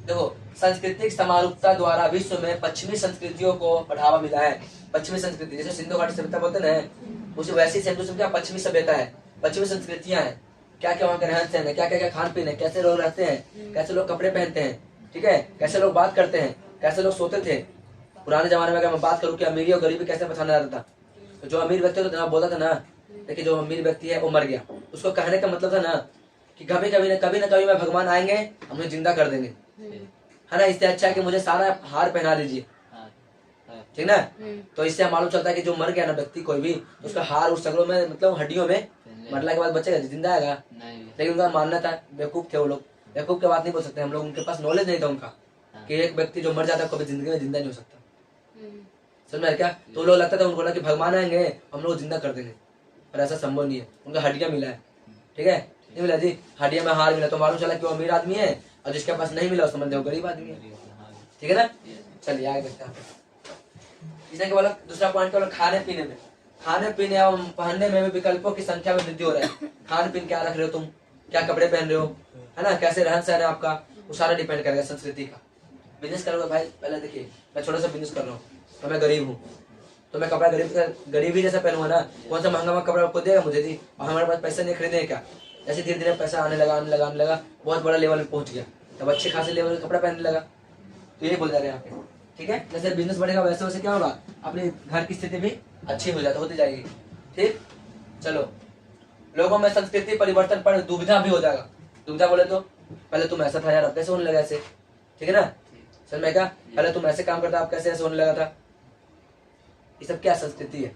देखो, सांस्कृतिक समारूपता द्वारा विश्व में पश्चिमी संस्कृतियों को बढ़ावा मिला है। पश्चिमी संस्कृति जैसे सिंधु घाटी सभ्यता बोलते ना, उसे वैसी क्या पश्चिमी सभ्यता है, पश्चिमी संस्कृतियां हैं, क्या क्या वहाँ का रहन सहन है, क्या क्या खान पीन है, कैसे लोग रहते हैं, कैसे लोग कपड़े पहनते हैं, ठीक है, कैसे लोग बात करते हैं, कैसे लोग सोते थे। पुराने जमाने में अगर मैं बात करूँ कि अमीरी और गरीबी कैसे पहचाना जाता था, तो जो अमीर व्यक्ति होता था बोलता था ना, देखिए जो अमीर व्यक्ति है वो मर गया, उसको कहने का मतलब था ना कि कभी कभी ना कभी मैं भगवान आएंगे हमें जिंदा कर देंगे, है ना, इससे अच्छा है कि मुझे सारा हार पहना दीजिए, ठीक ना। तो इससे मालूम चलता है कि जो मर गया ना व्यक्ति कोई भी, तो उसका हार उस सगरों में मतलब हड्डियों में मरने के बाद बचेगा, जिंदा आएगा। लेकिन उनका मानना था, बेवकूफ थे वो लोग, बेवकूफ की बात नहीं बोल सकते हम लोग, उनके पास नॉलेज नहीं था उनका कि एक व्यक्ति जो मर जाता है कभी जिंदगी में जिंदा नहीं हो सकता, समझ में क्या। तो लोग लगता था उनको ना कि भगवान आएंगे हम लोग जिंदा कर देंगे, पर ऐसा संभव नहीं है, उनका हड्डियां मिला है, ठीक है, नहीं मिला जी, हड्डियां में हार मिला, तो मालूम चला कि वो अमीर आदमी है, और जिसके पास नहीं मिला उसको समझते वो गरीब आदमी है, ठीक है ना। चलिए आगे देखते हैं। इसने बोला दूसरा पॉइंट क्या बोला, खाने पीने में, खाने पीने एवं पहनने में भी विकल्पों की संख्या में वृद्धि हो रहा है। खान पीन क्या रख रहे हो तुम, क्या कपड़े पहन रहे हो, है ना, कैसे रहन सहन है आपका, वो सारा डिपेंड करेगा संस्कृति का। बिजनेस करोगे भाई, पहले देखिए मैं छोटा सा बिजनेस कर रहा हूँ, तो मैं गरीब हूँ, तो मैं कपड़ा गरीब ही जैसा पहनूंगा ना, कौन सा महंगा कपड़ा आपको देगा मुझे जी, और हमारे पास पैसा नहीं खरीदने क्या। जैसे धीरे धीरे पैसा आने लगा बहुत बड़ा लेवल में पहुंच गया, तब अच्छे खासे लेवल का कपड़ा पहनने लगा, तो यही बोल जा रहे हैं यहाँ पे, ठीक है। जैसे बिजनेस बढ़ेगा वैसे वैसे क्या होगा, अपने घर की स्थिति भी अच्छी हो जाती होती जाएगी, ठीक। चलो, लोगों में संस्कृति परिवर्तन पर दुविधा भी हो जाएगा। दुविधा बोले तो पहले तुम ऐसा था यार, अब कैसे होने लगा ऐसे, ठीक है ना, समझ में क्या, पहले तुम ऐसे काम करता अब कैसे ऐसे होने लगा था, ये सब क्या संस्कृति है।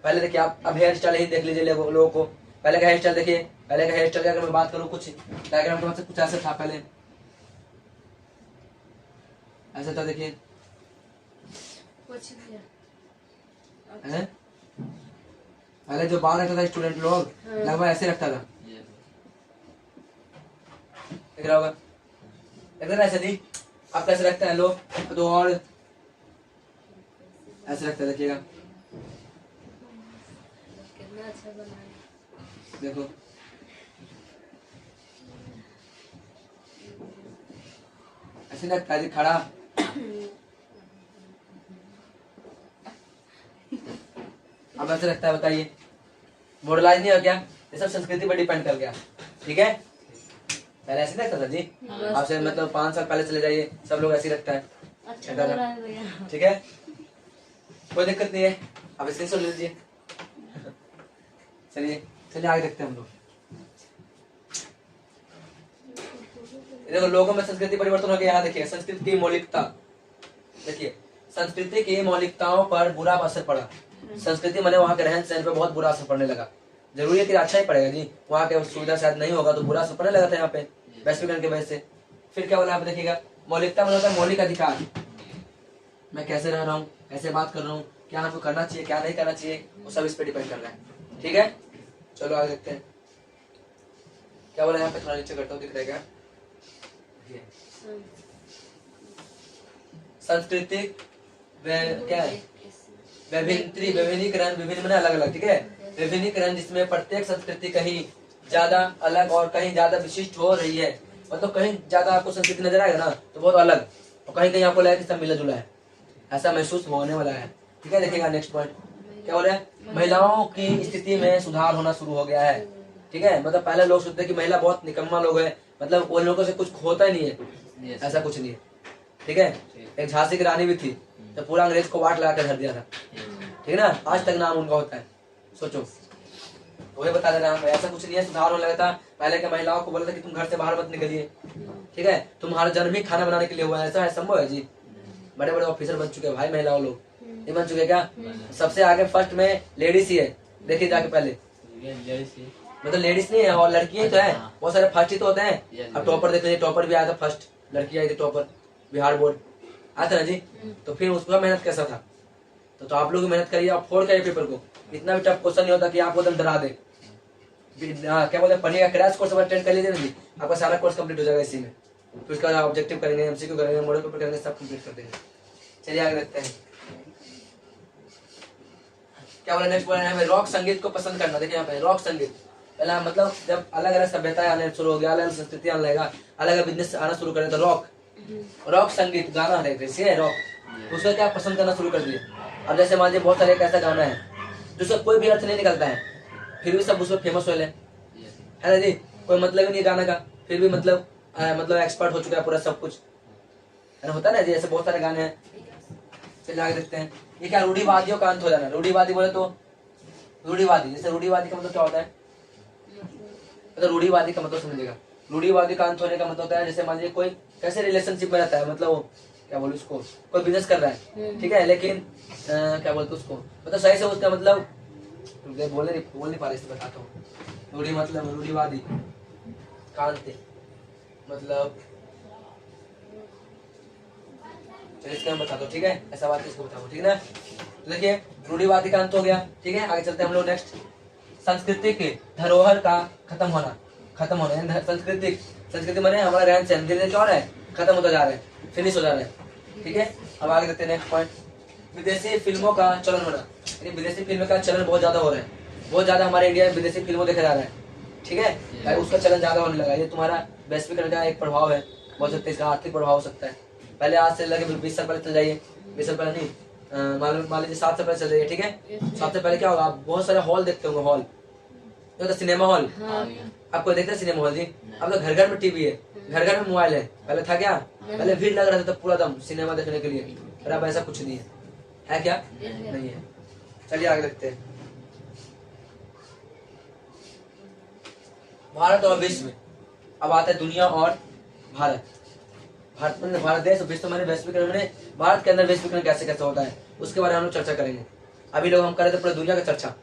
पहले देखिए आप, अब हेयर स्टाइल ही देख लीजिए लोगों को, पहले का हेयर स्टाइल देखिए, पहले का हेयर स्टाइल अगर मैं बात करूँ कुछ डायग्राम से कुछ ऐसा था, पहले ऐसा था, देखिए पहले जो बाल रखता था स्टूडेंट लोग लगभग ऐसे रखता था, देख रहा होगा, देख रहा ऐसे दी, अब कैसे रखते हैं लोग, तो और ऐसे रखते देखिएगा, कितना अच्छा बनाया, देखो ऐसे लगता है खड़ा, अब ऐसे लगता है, बताइए मॉडलाइज नहीं हो क्या, ये सब संस्कृति पर डिपेंड कर गया, ठीक है। पहले ऐसे लगता था जी, आपसे मतलब 5 साल पहले चले जाइए सब लोग ऐसे रखता है, अच्छा ठीक है, कोई दिक्कत नहीं है, आप इसके सुन लीजिए। चलिए आगे देखते हैं हम लोग। देखो लोगों में संस्कृति परिवर्तन हो गया, यहाँ देखिए संस्कृति की मौलिकता, देखिए संस्कृति की मौलिकताओं पर बुरा असर पड़ा, संस्कृति माने वहाँ के रहन सहन पर बहुत बुरा असर पड़ने लगा। जरूरी है कि अच्छा ही पड़ेगा जी, वहाँ के सुविधा शायद नहीं होगा तो बुरा असर पड़ने लगा था यहाँ पे वैश्वीकरण की वजह से। फिर क्या बोला आप देखिएगा, मौलिकता मतलब होता है मौलिक अधिकार, मैं कैसे रह रहा हूँ, कैसे बात कर रहा हूँ, क्या हमको करना चाहिए क्या नहीं करना चाहिए, वो सब इस पे डिपेंड कर रहा है, ठीक है। चलो आगे देखते हैं क्या बोला यहाँ पे, थोड़ा नीचे करता हूँ, दिख रहेगा। सांस्कृतिक क्या है, विभिन्नीकरण, विभिन्न में अलग अलग, ठीक है, विभिन्नीकरण जिसमें प्रत्येक संस्कृति कहीं ज्यादा अलग और कहीं ज्यादा विशिष्ट हो रही है, मतलब कहीं ज्यादा आपको संस्कृति नजर आएगा ना तो बहुत अलग, और कहीं कहीं आपको लगेगा कि सब मिला जुला है, ऐसा महसूस होने वाला है, ठीक है। देखिएगा नेक्स्ट पॉइंट क्या बोले, महिलाओं की स्थिति में सुधार होना शुरू हो गया है, ठीक है। मतलब पहले लोग सोचते कि महिला बहुत निकम्मा लोग है, मतलब उन लोगों से कुछ होता ही नहीं है, ऐसा कुछ नहीं है, ठीक है। एक झांसी की रानी भी थी तो पूरा अंग्रेज को वाट लगा कर धर दिया था, ठीक है ना, आज तक नाम उनका होता है, सोचो, वही बता दे रहा हूँ, ऐसा कुछ नहीं है, सुधार होने लगा था। पहले के महिलाओं को बोला था कि तुम घर से बाहर मत निकलिए, ठीक है, तुम्हारा जन्म ही खाना बनाने के लिए हुआ है, ऐसा है, संभव है जी, बड़े बड़े ऑफिसर बन चुके हैं भाई महिलाओं लोग, ये बन चुके क्या? सबसे आगे फर्स्ट में लेडीज ही है, देखिए जाके पहले, मतलब लेडीज नहीं है और लड़कियां तो है, बहुत सारे फर्स्ट ही तो होते हैं। अब टॉपर देख लीजिए, टॉपर भी आया था फर्स्ट, लड़की आई थी टॉपर, बिहार बोर्ड आया था ना जी। तो फिर उसका मेहनत कैसा था? तो आप लोग मेहनत करिए, आप फोड़ करिए पेपर को, इतना भी टफ क्वेश्चन नहीं होता कि आपको एकदम डरा दे। क्या बोलते हैं, पढ़िएगा, क्रैश कोर्स अटेंड कर लीजिए ना जी, आपका सारा कोर्स कंप्लीट हो जाएगा इसी में। फिर उसका ऑब्जेक्टिव करेंगे, एमसीक्यू करेंगे, मॉडल पेपर करेंगे, सब कंप्लीट कर देंगे। चलिए आगे देखते हैं क्या बोला। नेक्स्ट बोला है रॉक संगीत को पसंद करना। देखिए यहाँ पे रॉक संगीत, पहला मतलब जब अलग अलग सभ्यताएं आने शुरू हो गया, अलग अलग संस्कृति आने लगेगा, अलग अलग बिजनेस आना शुरू करे, तो रॉक संगीत गाना है रॉक, उसका क्या पसंद करना शुरू कर दिए। अब जैसे मान लीजिए बहुत सारे एक ऐसा गाना है जिसका कोई भी अर्थ नहीं निकलता है, फिर भी सब उसमें फेमस हो है ना जी, कोई मतलब ही नहीं गाना का, फिर भी मतलब एक्सपर्ट हो चुका है पूरा सब कुछ, है ना, होता है ना जी, ऐसे बहुत सारे गाने हैं। चलिए आगे देखते हैं, ये क्या रूढ़िवादियों का अंत हो जाना। रूढ़िवादी बोले तो रूढ़िवादी, जैसे रूढ़िवादी का मतलब क्या होता है, मतलब रूढ़िवादी का मतलब समझिएगा, रूढ़िवादी का अंत होने का मतलब होता है जैसे मान लीजिए कोई कैसे रिलेशनशिप में रहता है, मतलब वो क्या बोले उसको, कोई बिजनेस कर रहा है, ठीक है, लेकिन क्या बोलते उसको, मतलब सही से उसका मतलब बोल नहीं पा रहे, इससे बताता हूँ। रूढ़ी मतलब रूढ़िवादी कांति मतलब, चलिए इसका मैं बताता हूँ, ठीक है, ऐसा बात इसको बताओ, ठीक है ना। तो देखिए रूढ़िवादी का अंत हो गया, ठीक है, आगे चलते हैं हम लोग नेक्स्ट। सांस्कृतिक धरोहर का खत्म होना, संस्कृति माने हमारा रहन सहन धीरे धीरे क्या हो रहा है, खत्म होता जा रहा है, फिनिश हो जा रहा है, ठीक है। अब आगे देखते हैं नेक्स्ट पॉइंट, विदेशी फिल्मों का चलन होना, यानी विदेशी फिल्मों का चलन बहुत ज्यादा हो रहा है, बहुत ज्यादा हमारे इंडिया में विदेशी फिल्मों देखा जा रहा है, ठीक है, उसका चलन ज्यादा होने लगा। ये तुम्हारा वैश्वीकरण का एक प्रभाव है, बहुत सकते इसका आर्थिक प्रभाव हो सकता है। पहले आज से लगे 20 साल पहले चल जाइए, 20 साल पहले नहीं, मान लीजिए 7 साल पहले चल जाइए, ठीक है, 7 साल पहले क्या होगा, आप बहुत सारे हॉल देखते होंगे, हॉल जो तो सिनेमा हॉल, आपको देखते हैं सिनेमा हॉल जी, अब तो घर घर में टीवी है, घर घर में मोबाइल है, पहले था क्या, पहले भीड़ लग रहा था पूरा दम सिनेमा देखने के लिए, पर अब ऐसा कुछ नहीं है क्या, नहीं है। चलिए आगे देखते हैं, भारत और विश्व, अब आता है दुनिया और भारत। भारत देश, विश्व मैंने वैश्वीकरण में, भारत के अंदर वैश्वीकरण कैसे कैसे होता है उसके बारे में हम लोग चर्चा करेंगे। अभी लोग हम कर रहे थे पूरी दुनिया की चर्चा,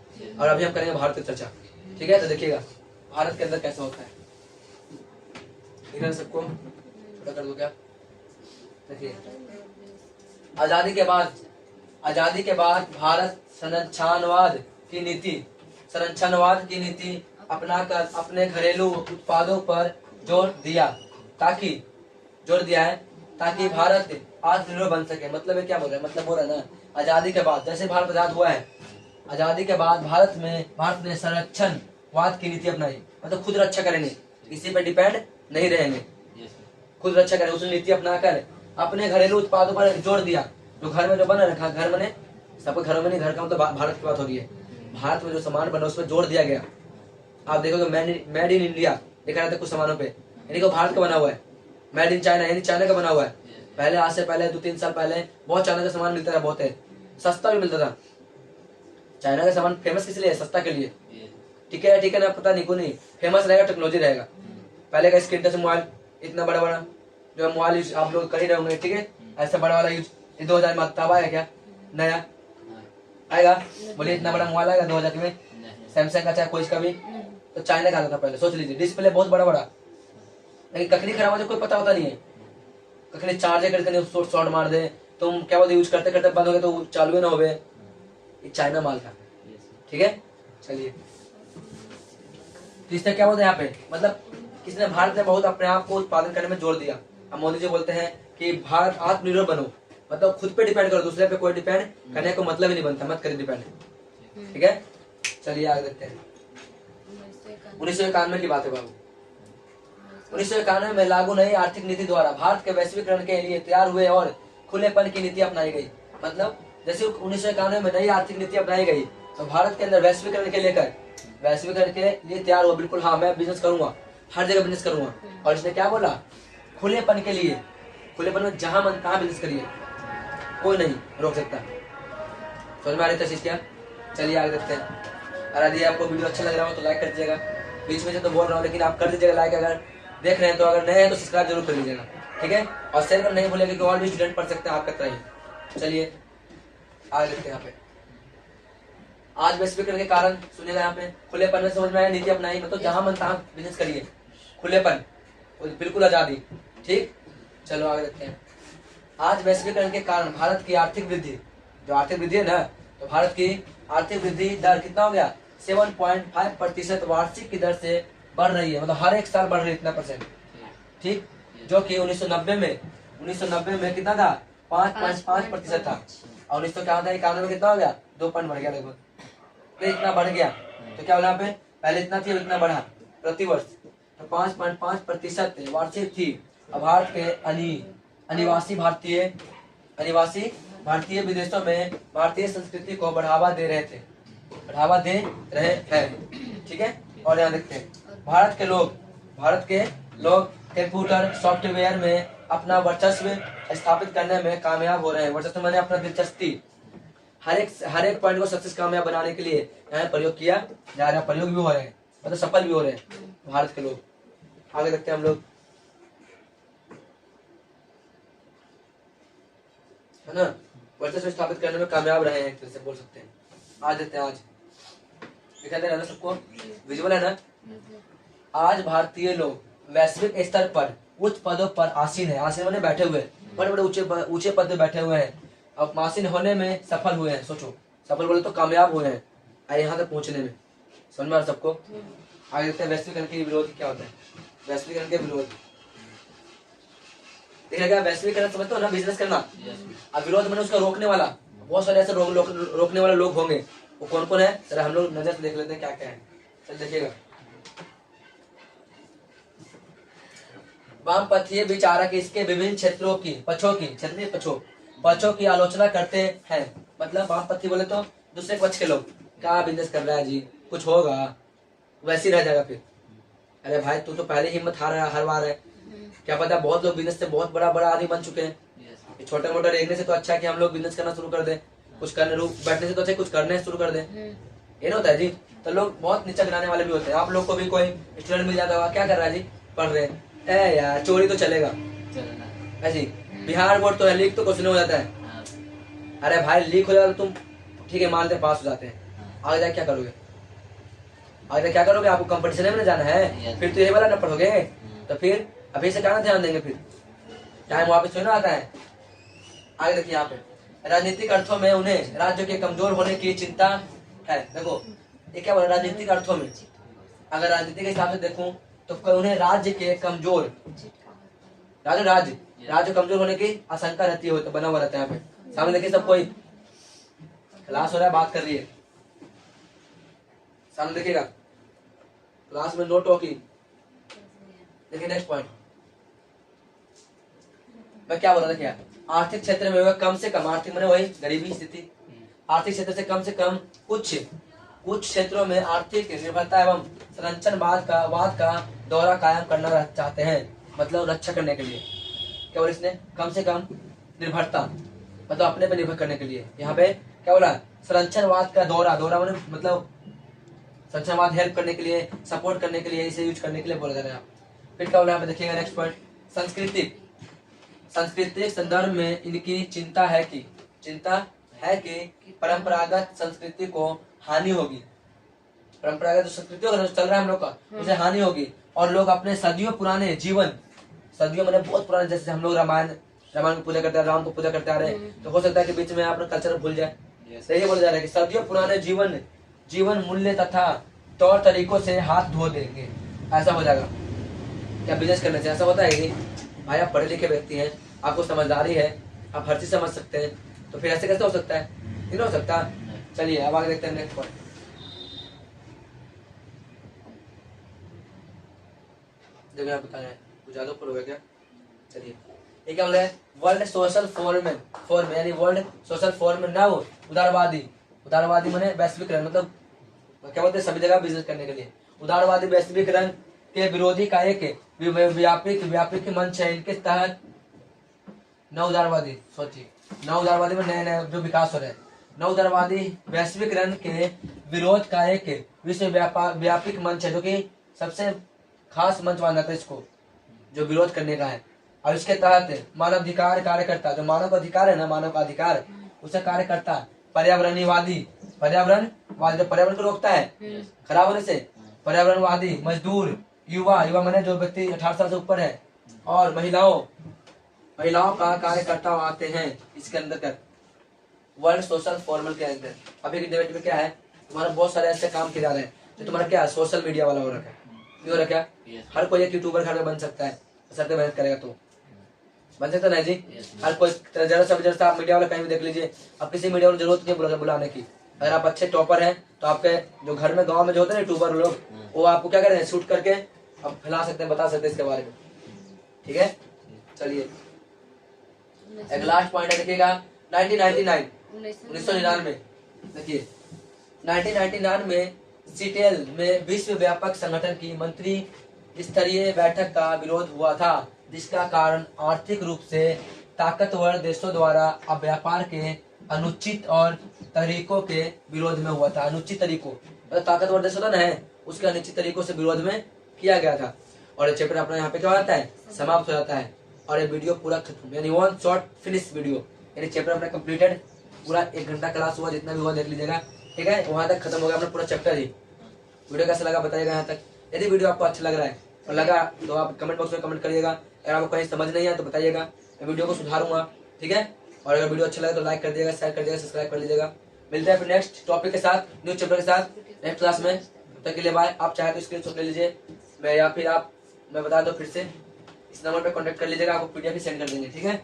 और अभी हम करेंगे भारत की चर्चा, ठीक है। तो देखिएगा भारत के अंदर कैसा होता है, सबको छोटा कर दो क्या। देखिए आजादी के बाद भारत संरक्षणवाद की नीति अपनाकर अपने घरेलू उत्पादों पर जोर दिया है ताकि भारत आत्मनिर्भर बन सके। मतलब ये क्या बोल रहे हैं, मतलब बोल रहे हैं ना, आजादी के बाद जैसे भारत आजाद हुआ है, आजादी के बाद भारत ने संरक्षणवाद की नीति अपनाई, मतलब खुद रक्षा करेंगे, किसी पर डिपेंड नहीं रहेंगे, खुद रक्षा करेंगे, उस नीति अपनाकर अपने घरेलू उत्पादों पर जोर दिया। जो घर में जो बना रखा, घर में सबके घरों में नहीं, घर का मतलब भारत की बात हो रही है, भारत में जो सामान बना उस पर जोर दिया गया। आप देखोगे मेड इन इंडिया लिखा रहता है कुछ सामानों पे, यानी कि भारत का बना हुआ है, मेड इन चाइना यानी चाइना का बना हुआ है। पहले आज से पहले 2-3 साल पहले बहुत चाइना का सामान मिलता था, बहुत है सस्ता भी मिलता था। चाइना का सामान फेमस किस लिए है, सस्ता के लिए, ठीक है ना, पता नहीं को नहीं, फेमस रहेगा टेक्नोलॉजी रहेगा। पहले का स्क्रीन टच मोबाइल इतना बड़ा बड़ा जो मोबाइल यूज आप लोग कर ही रहे होंगे, ठीक है, ऐसा बड़ा वाला यूज, ये 2000 में तब आया क्या, नया आएगा, बोलिए इतना बड़ा मोबाइल आएगा 2000 में, सैमसंग का चाहे कोई का भी, तो चाइना का आता था पहले, सोच लीजिए, डिस्प्ले बहुत बड़ा बड़ा, लेकिन ककड़ी खराब हो जाए कोई पता होता नहीं है, ककड़ी चार्ज करके शॉर्ट मार दे, तुम क्या बोलते यूज करते करते बंद हो गए तो चालू ही ना हो, ये चाइना माल था, ठीक है। चलिए तो इससे क्या बोलते हैं यहाँ पे, मतलब किसने, भारत ने बहुत अपने आप को उत्पादन करने में जोर दिया। अब मोदी जी बोलते हैं कि भारत आत्मनिर्भर बनो, मतलब खुद पे डिपेंड करो, दूसरे पे कोई डिपेंड करने को मतलब ही नहीं बनता, मत करिए डिपेंड, ठीक है। चलिए आगे देखते हैं, 1991 की बात है बाबू। 1991 में लागू नई आर्थिक नीति द्वारा भारत के वैश्वीकरण के लिए तैयार हुए और खुलेपन की नीति अपनाई गई। मतलब जैसे 1991 में नई आर्थिक नीति अपनाई गई तो भारत के अंदर वैश्वीकरण के लिए तैयार हुआ, बिल्कुल हाँ मैं बिजनेस करूंगा, हर जगह बिजनेस करूंगा। और इसने क्या बोला, खुलेपन के लिए, खुलेपन में जहां मन तहां बिजनेस करिए, कोई नहीं रोक सकता। समझ में आ रही था चीज क्या। चलिए आगे देखते हैं। और यदि आपको वीडियो अच्छा लग रहा हो तो लाइक कर दीजिएगा, बीच में से तो बोल रहा हूँ लेकिन आप कर दीजिएगा लाइक, अगर देख रहे हैं तो, अगर नए हैं तो सब्सक्राइब जरूर कर लीजिएगा, ठीक है। और शेयर कर नहीं भूलिएगा कि और भी स्टूडेंट पढ़ सकते हैं आपका तरह ही। चलिए आगे देखते हैं यहाँ पे। आज वैश्वीकरण के कारण सुनिएगा यहाँ पे, खुलेपन में समझ में आया, नीति अपनाई, मतलब जहां मन तहां बिजनेस करिए, खुलेपन, बिल्कुल आजादी। ठीक, चलो आगे देखते हैं। आज वैश्वीकरण के कारण भारत की आर्थिक वृद्धि, जो आर्थिक वृद्धि है ना, तो भारत की आर्थिक वृद्धि दर कितना हो गया, 7.5% वार्षिक की दर से बढ़ रही है, मतलब हर एक साल बढ़ रही है इतना परसेंट। ठीक, जो कि 1990 में कितना था, 5.5% था, और 1991 में कितना हो गया, 2 पॉइंट बढ़ गया लगभग। तो इतना बढ़ गया, तो क्या बोला यहाँ पे, पहले इतना थी, इतना बढ़ा प्रति वर्ष, तो 5.5% वार्षिक थी। अब भारत के अनिवासी भारतीय विदेशों में भारतीय संस्कृति को बढ़ावा दे रहे हैं। ठीक है, और यहाँ देखते हैं, भारत के लोग कंप्यूटर सॉफ्टवेयर में अपना वर्चस्व स्थापित करने में कामयाब हो रहे हैं। वर्चस्व मैंने अपना दिलचस्पी, हर एक पॉइंट को सक्सेस कामयाब बनाने के लिए यहाँ प्रयोग किया जा रहा है, प्रयोग भी हो रहे हैं, मतलब सफल भी हो रहे हैं भारत के लोग। आगे देखते हैं हम लोग, है ना, वर्चस्व स्थापित करने में कामयाब रहे हैं, एक तरह से बोल सकते हैं। आज देखते हैं, आज दिखाई दे रहा है ना सबको, विजुअल है ना। आज भारतीय लोग वैश्विक स्तर पर उच्च पदों पर आसीन है, आसीन माने बैठे हुए, बड़े बड़े ऊंचे पद पे बैठे हुए हैं, अब आसीन होने में सफल हुए हैं। सोचो, सफल बोले तो कामयाब हुए हैं यहाँ तक पहुंचने में, समझ में आ रहा सबको। आगे देखते हैं वैश्वीकरण के विरोध क्या होता है। वैश्वीकरण के विरोध देखिएगा, वैश्वीकरण समझते हो ना, बिजनेस करना। अब विरोध मैंने उसका रोकने वाला, बहुत सारे ऐसे रोकने वाले लोग होंगे, वो कौन कौन है, चलो हम लोग नजर से देख लेते हैं क्या क्या है। चल देखिएगा, वामपंथीय विचारक इसके विभिन्न क्षेत्रों की पक्षों की आलोचना करते हैं। मतलब वामपंथी बोले तो दूसरे पक्ष के लोग, क्या बिजनेस कर रहा है जी, कुछ होगा, वैसे ही रह जाएगा फिर। अरे भाई तू तो पहले हिम्मत हर बार है, क्या पता बहुत लोग बिजनेस से बहुत बड़ा आदमी बन चुके हैं। छोटे मोटे रेगने से तो अच्छा है कि हम लोग बिजनेस करना शुरू कर दें, कुछ करने बैठने से तो अच्छा कुछ करने शुरू कर दें, ये ना होता है जी। तो लोग बहुत नीचा गिराने वाले भी होते हैं। आप लोग को भी कोई स्टूडेंट मिल जाता होगा, क्या कर रहा है जी, पढ़ रहे हैं, ए यार चोरी तो चलेगा ऐसी, बिहार बोर्ड तो है, लीक तो क्वेश्चन हो जाता है। अरे भाई लीक हो जाता तो तुम ठीक है मानते पास हो जाते हैं, आगे जाके क्या करोगे, आपको कंपटीशन में जाना है, फिर तो ये वाला न पढ़ोगे, तो फिर अभी से कहाँ ध्यान देंगे, फिर टाइम वापस थोड़ी ना आता है। आगे देखिए यहाँ पे, राजनीतिक अर्थों में उन्हें राज्यों के कमजोर होने की चिंता है। देखो ये क्या बोला, राजनीतिक अर्थों में, अगर राजनीति के हिसाब से देखूं तो उन्हें राज्य के कमजोर राज्य कमजोर होने की आशंका रहती है, तो बना हुआ रहता है। यहाँ पे सामने देखिए, सब कोई क्लास हो रहा है, बात कर रही है, सामने देखिएगा, क्लास में नो टॉकिंग। देखिए नेक्स्ट पॉइंट, मैं क्या बोल रहा था, क्या आर्थिक क्षेत्र में वह कम से कम, आर्थिक मैंने वही गरीबी स्थिति, आर्थिक क्षेत्र से कम कुछ क्षेत्रों में आर्थिक निर्भरता एवं संरचनावाद का दौरा कायम करना चाहते हैं, मतलब रक्षा करने के लिए। क्या बोला इसने, कम से कम निर्भरता, मतलब अपने पे निर्भर करने के लिए। यहाँ पे क्या बोला, संरचनावाद का दौरा मतलब संरचनावाद हेल्प करने के लिए, सपोर्ट करने के लिए, इसे यूज करने के लिए बोला जा रहा है। फिर क्या बोला यहाँ पे देखिएगा नेक्स्ट पॉइंट, सांस्कृतिक संदर्भ में इनकी चिंता है कि परंपरागत संस्कृति को हानि होगी, परंपरागत जो संस्कृति चल रहा है हम लोग का, उसे हानि होगी, और लोग अपने सदियों पुराने सदियों मैंने बहुत पुराने, जैसे हम लोग रामायण को पूजा करते हैं, राम को पूजा करते आ रहे हैं, तो हो सकता है कि बीच में अपना कल्चर भूल जाए। यही बोला जा रहा है कि सदियों पुराने जीवन मूल्य तथा तौर तरीकों से हाथ धो देंगे, ऐसा हो जाएगा। क्या बिजनेस करने से ऐसा होता है कि भाई आप पढ़े लिखे व्यक्ति हैं, आपको समझदारी है, आप हर चीज समझ सकते हैं, तो फिर ऐसे कैसे हो सकता है, नहीं हो सकता। चलिए अब आगे देखते हैं नेक्स्ट पॉइंट। देखिए आप बता रहे हैं कुछ ज्यादा ऊपर हो गया क्या। चलिए ये क्या बोल रहा है, वर्ल्ड सोशल फोरम यानी वर्ल्ड सोशल फोरम ना हो, उदारवादी माने वैश्वीकरण, मतलब क्या बोलते हैं सभी जगह बिजनेस करने के लिए। उदारवादी वैश्वीकरण के विरोधी का एक व्यापक मंच है। इनके तहत नवउदारवादी में नए जो विकास हो रहे हैं, नवउदारवादी वैश्वीकरण के विरोध का एक विश्व व्यापक मंच है, जो कि सबसे खास मंच माना जाता है इसको, जो विरोध करने का है। और इसके तहत मानवाधिकार कार्यकर्ता, जो मानव अधिकार है ना, मानव का अधिकार, उसे कार्यकर्ता पर्यावरणवादी, पर्यावरणवादी जो पर्यावरण को रोकता है खराब होने से, पर्यावरणवादी, मजदूर, युवा, युवा माने जो व्यक्ति 18 साल से ऊपर है, और महिलाओं का कार्यकर्ता आते हैं इसके अंदर कर वर्ल्ड सोशल फॉर्मल के अंदर। अभी की डेट में क्या है, तुम्हारा बहुत सारे ऐसे काम किए जा रहे हैं जो तुम्हारा क्या सोशल मीडिया वाला हो रखा है। क्यों हो रखा है? हर कोई एक यूट्यूबर घर में बन सकता है, सर मेहनत करेगा तो बन सकता नहीं जी। हर कोई जरा से आप मीडिया वाला कहीं भी देख लीजिए, अब किसी मीडिया वाले जरूरत नहीं बुलाने की। अगर आप अच्छे टॉपर हैं तो आपके जो घर में गांव में जो होते हैं यूट्यूबर लोग, वो आपको क्या करें, शूट करके आप फैला सकते हैं, बता सकते हैं इसके बारे में। ठीक है, चलिए एक लास्ट पॉइंट है, देखिएगा 1999 देखिए 1999 में सीटेल में विश्व व्यापक संगठन की मंत्री स्तरीय बैठक का विरोध हुआ था, जिसका कारण आर्थिक रूप से ताकतवर देशों द्वारा अब व्यापार के अनुचित और तरीकों के विरोध में हुआ था। अनुचित तरीकों मतलब ताकतवर देश होता है, उसके अनुचित तरीकों से विरोध में किया गया था। और चैप्टर अपना यहाँ पे क्या हो जाता है, समाप्त हो जाता है। और ये वीडियो पूरा खत्म, यानी वन शॉर्ट फिनिश वीडियो, यानी चैप्टर अपना कंप्लीटेड। पूरा 1 घंटा क्लास हुआ, जितना भी हुआ देख लीजिएगा। ठीक है, वहां तक खत्म हो गया अपना पूरा चैप्टर ही। वीडियो कैसा लगा बताइएगा यहाँ तक। यदि वीडियो आपको अच्छा लग रहा है और लगा तो आप कमेंट बॉक्स में कमेंट करिएगा। अगर आपको कहीं समझ नहीं आया तो बताइएगा, मैं वीडियो को सुधारूंगा। ठीक है, और अगर वीडियो अच्छा लगे तो लाइक कर दिएगा, शेयर कर दिएगा, सब्सक्राइब कर लीजिएगा। मिलते हैं फिर नेक्स्ट टॉपिक के साथ, न्यू चैप्टर के साथ नेक्स्ट क्लास में। तब तक के लिए बाय। आप चाहे तो स्क्रीनशॉट ले लीजिए, मैं बता दो फिर से, इस नंबर पे कांटेक्ट कर लीजिएगा, आपको पीडीएफ भी सेंड कर देंगे। ठीक है,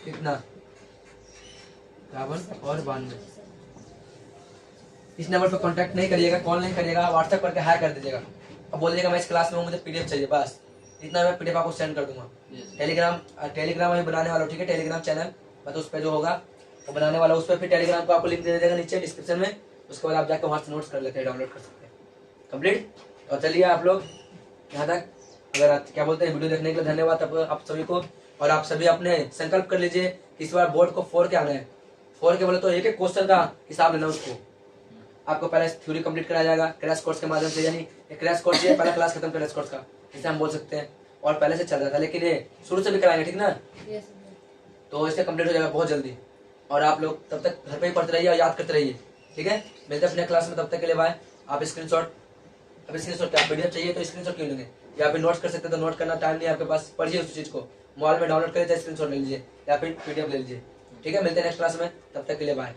कितना 51 और 92। इस नंबर पे कांटेक्ट नहीं करिएगा, कॉल नहीं करिएगा, व्हाट्सएप करके हाई कर दीजिएगा। अब बोलिएगा मैं इस क्लास में हूँ, मुझे पीडीएफ चाहिए, बस इतना मैं पीडीएफ आपको सेंड कर दूंगा। टेलीग्राम अभी बनाने वाला हूँ। ठीक है, टेलीग्राम चैनल मतलब उस पर जो होगा वो बनाने वाला, उस पर फिर टेलीग्राम को आपको लिंक दे देगा नीचे डिस्क्रिप्शन में। उसके बाद आप जाकर वहां से नोट्स कर लेते हैं, डाउनलोड कर सकते हैं कंप्लीट। और चलिए आप लोग यहाँ तक, अगर क्या बोलते हैं, वीडियो देखने के लिए धन्यवाद आप सभी को। और आप सभी अपने संकल्प कर लीजिए कि इस बार बोर्ड को 4 के आना है। 4 के बोले तो एक क्वेश्चन का हिसाब लेना उसको। आपको पहले थ्योरी कंप्लीट कराया जाएगा क्रैश कोर्स के माध्यम से, यानी क्रैश कोर्स ये पहला क्लास खत्म क्रैश कोर्स का, जिसे हम बोल सकते हैं। और पहले से चल रहा था, लेकिन ये शुरू से भी कराएंगे, ठीक ना। तो इससे कंप्लीट हो जाएगा बहुत जल्दी। और आप लोग तब तक घर पे ही पढ़ते रहिए और याद करते रहिए। ठीक है, मिलते हैं अपने क्लास में, तब तक के लिए बाय। आप स्क्रीनशॉट क्या पीडीएफ चाहिए तो स्क्रीनशॉट क्यों लेंगे, या फिर नोट कर सकते हैं तो नोट करना टाइम नहीं है आपके पास, पढ़िए उस चीज को, मोबाइल में डाउनलोड करिए, स्क्रीनशॉट ले लीजिए या फिर पीडीएफ ले लीजिए। ठीक है, मिलते हैं नेक्स्ट क्लास में, तब तक के लिए बाय।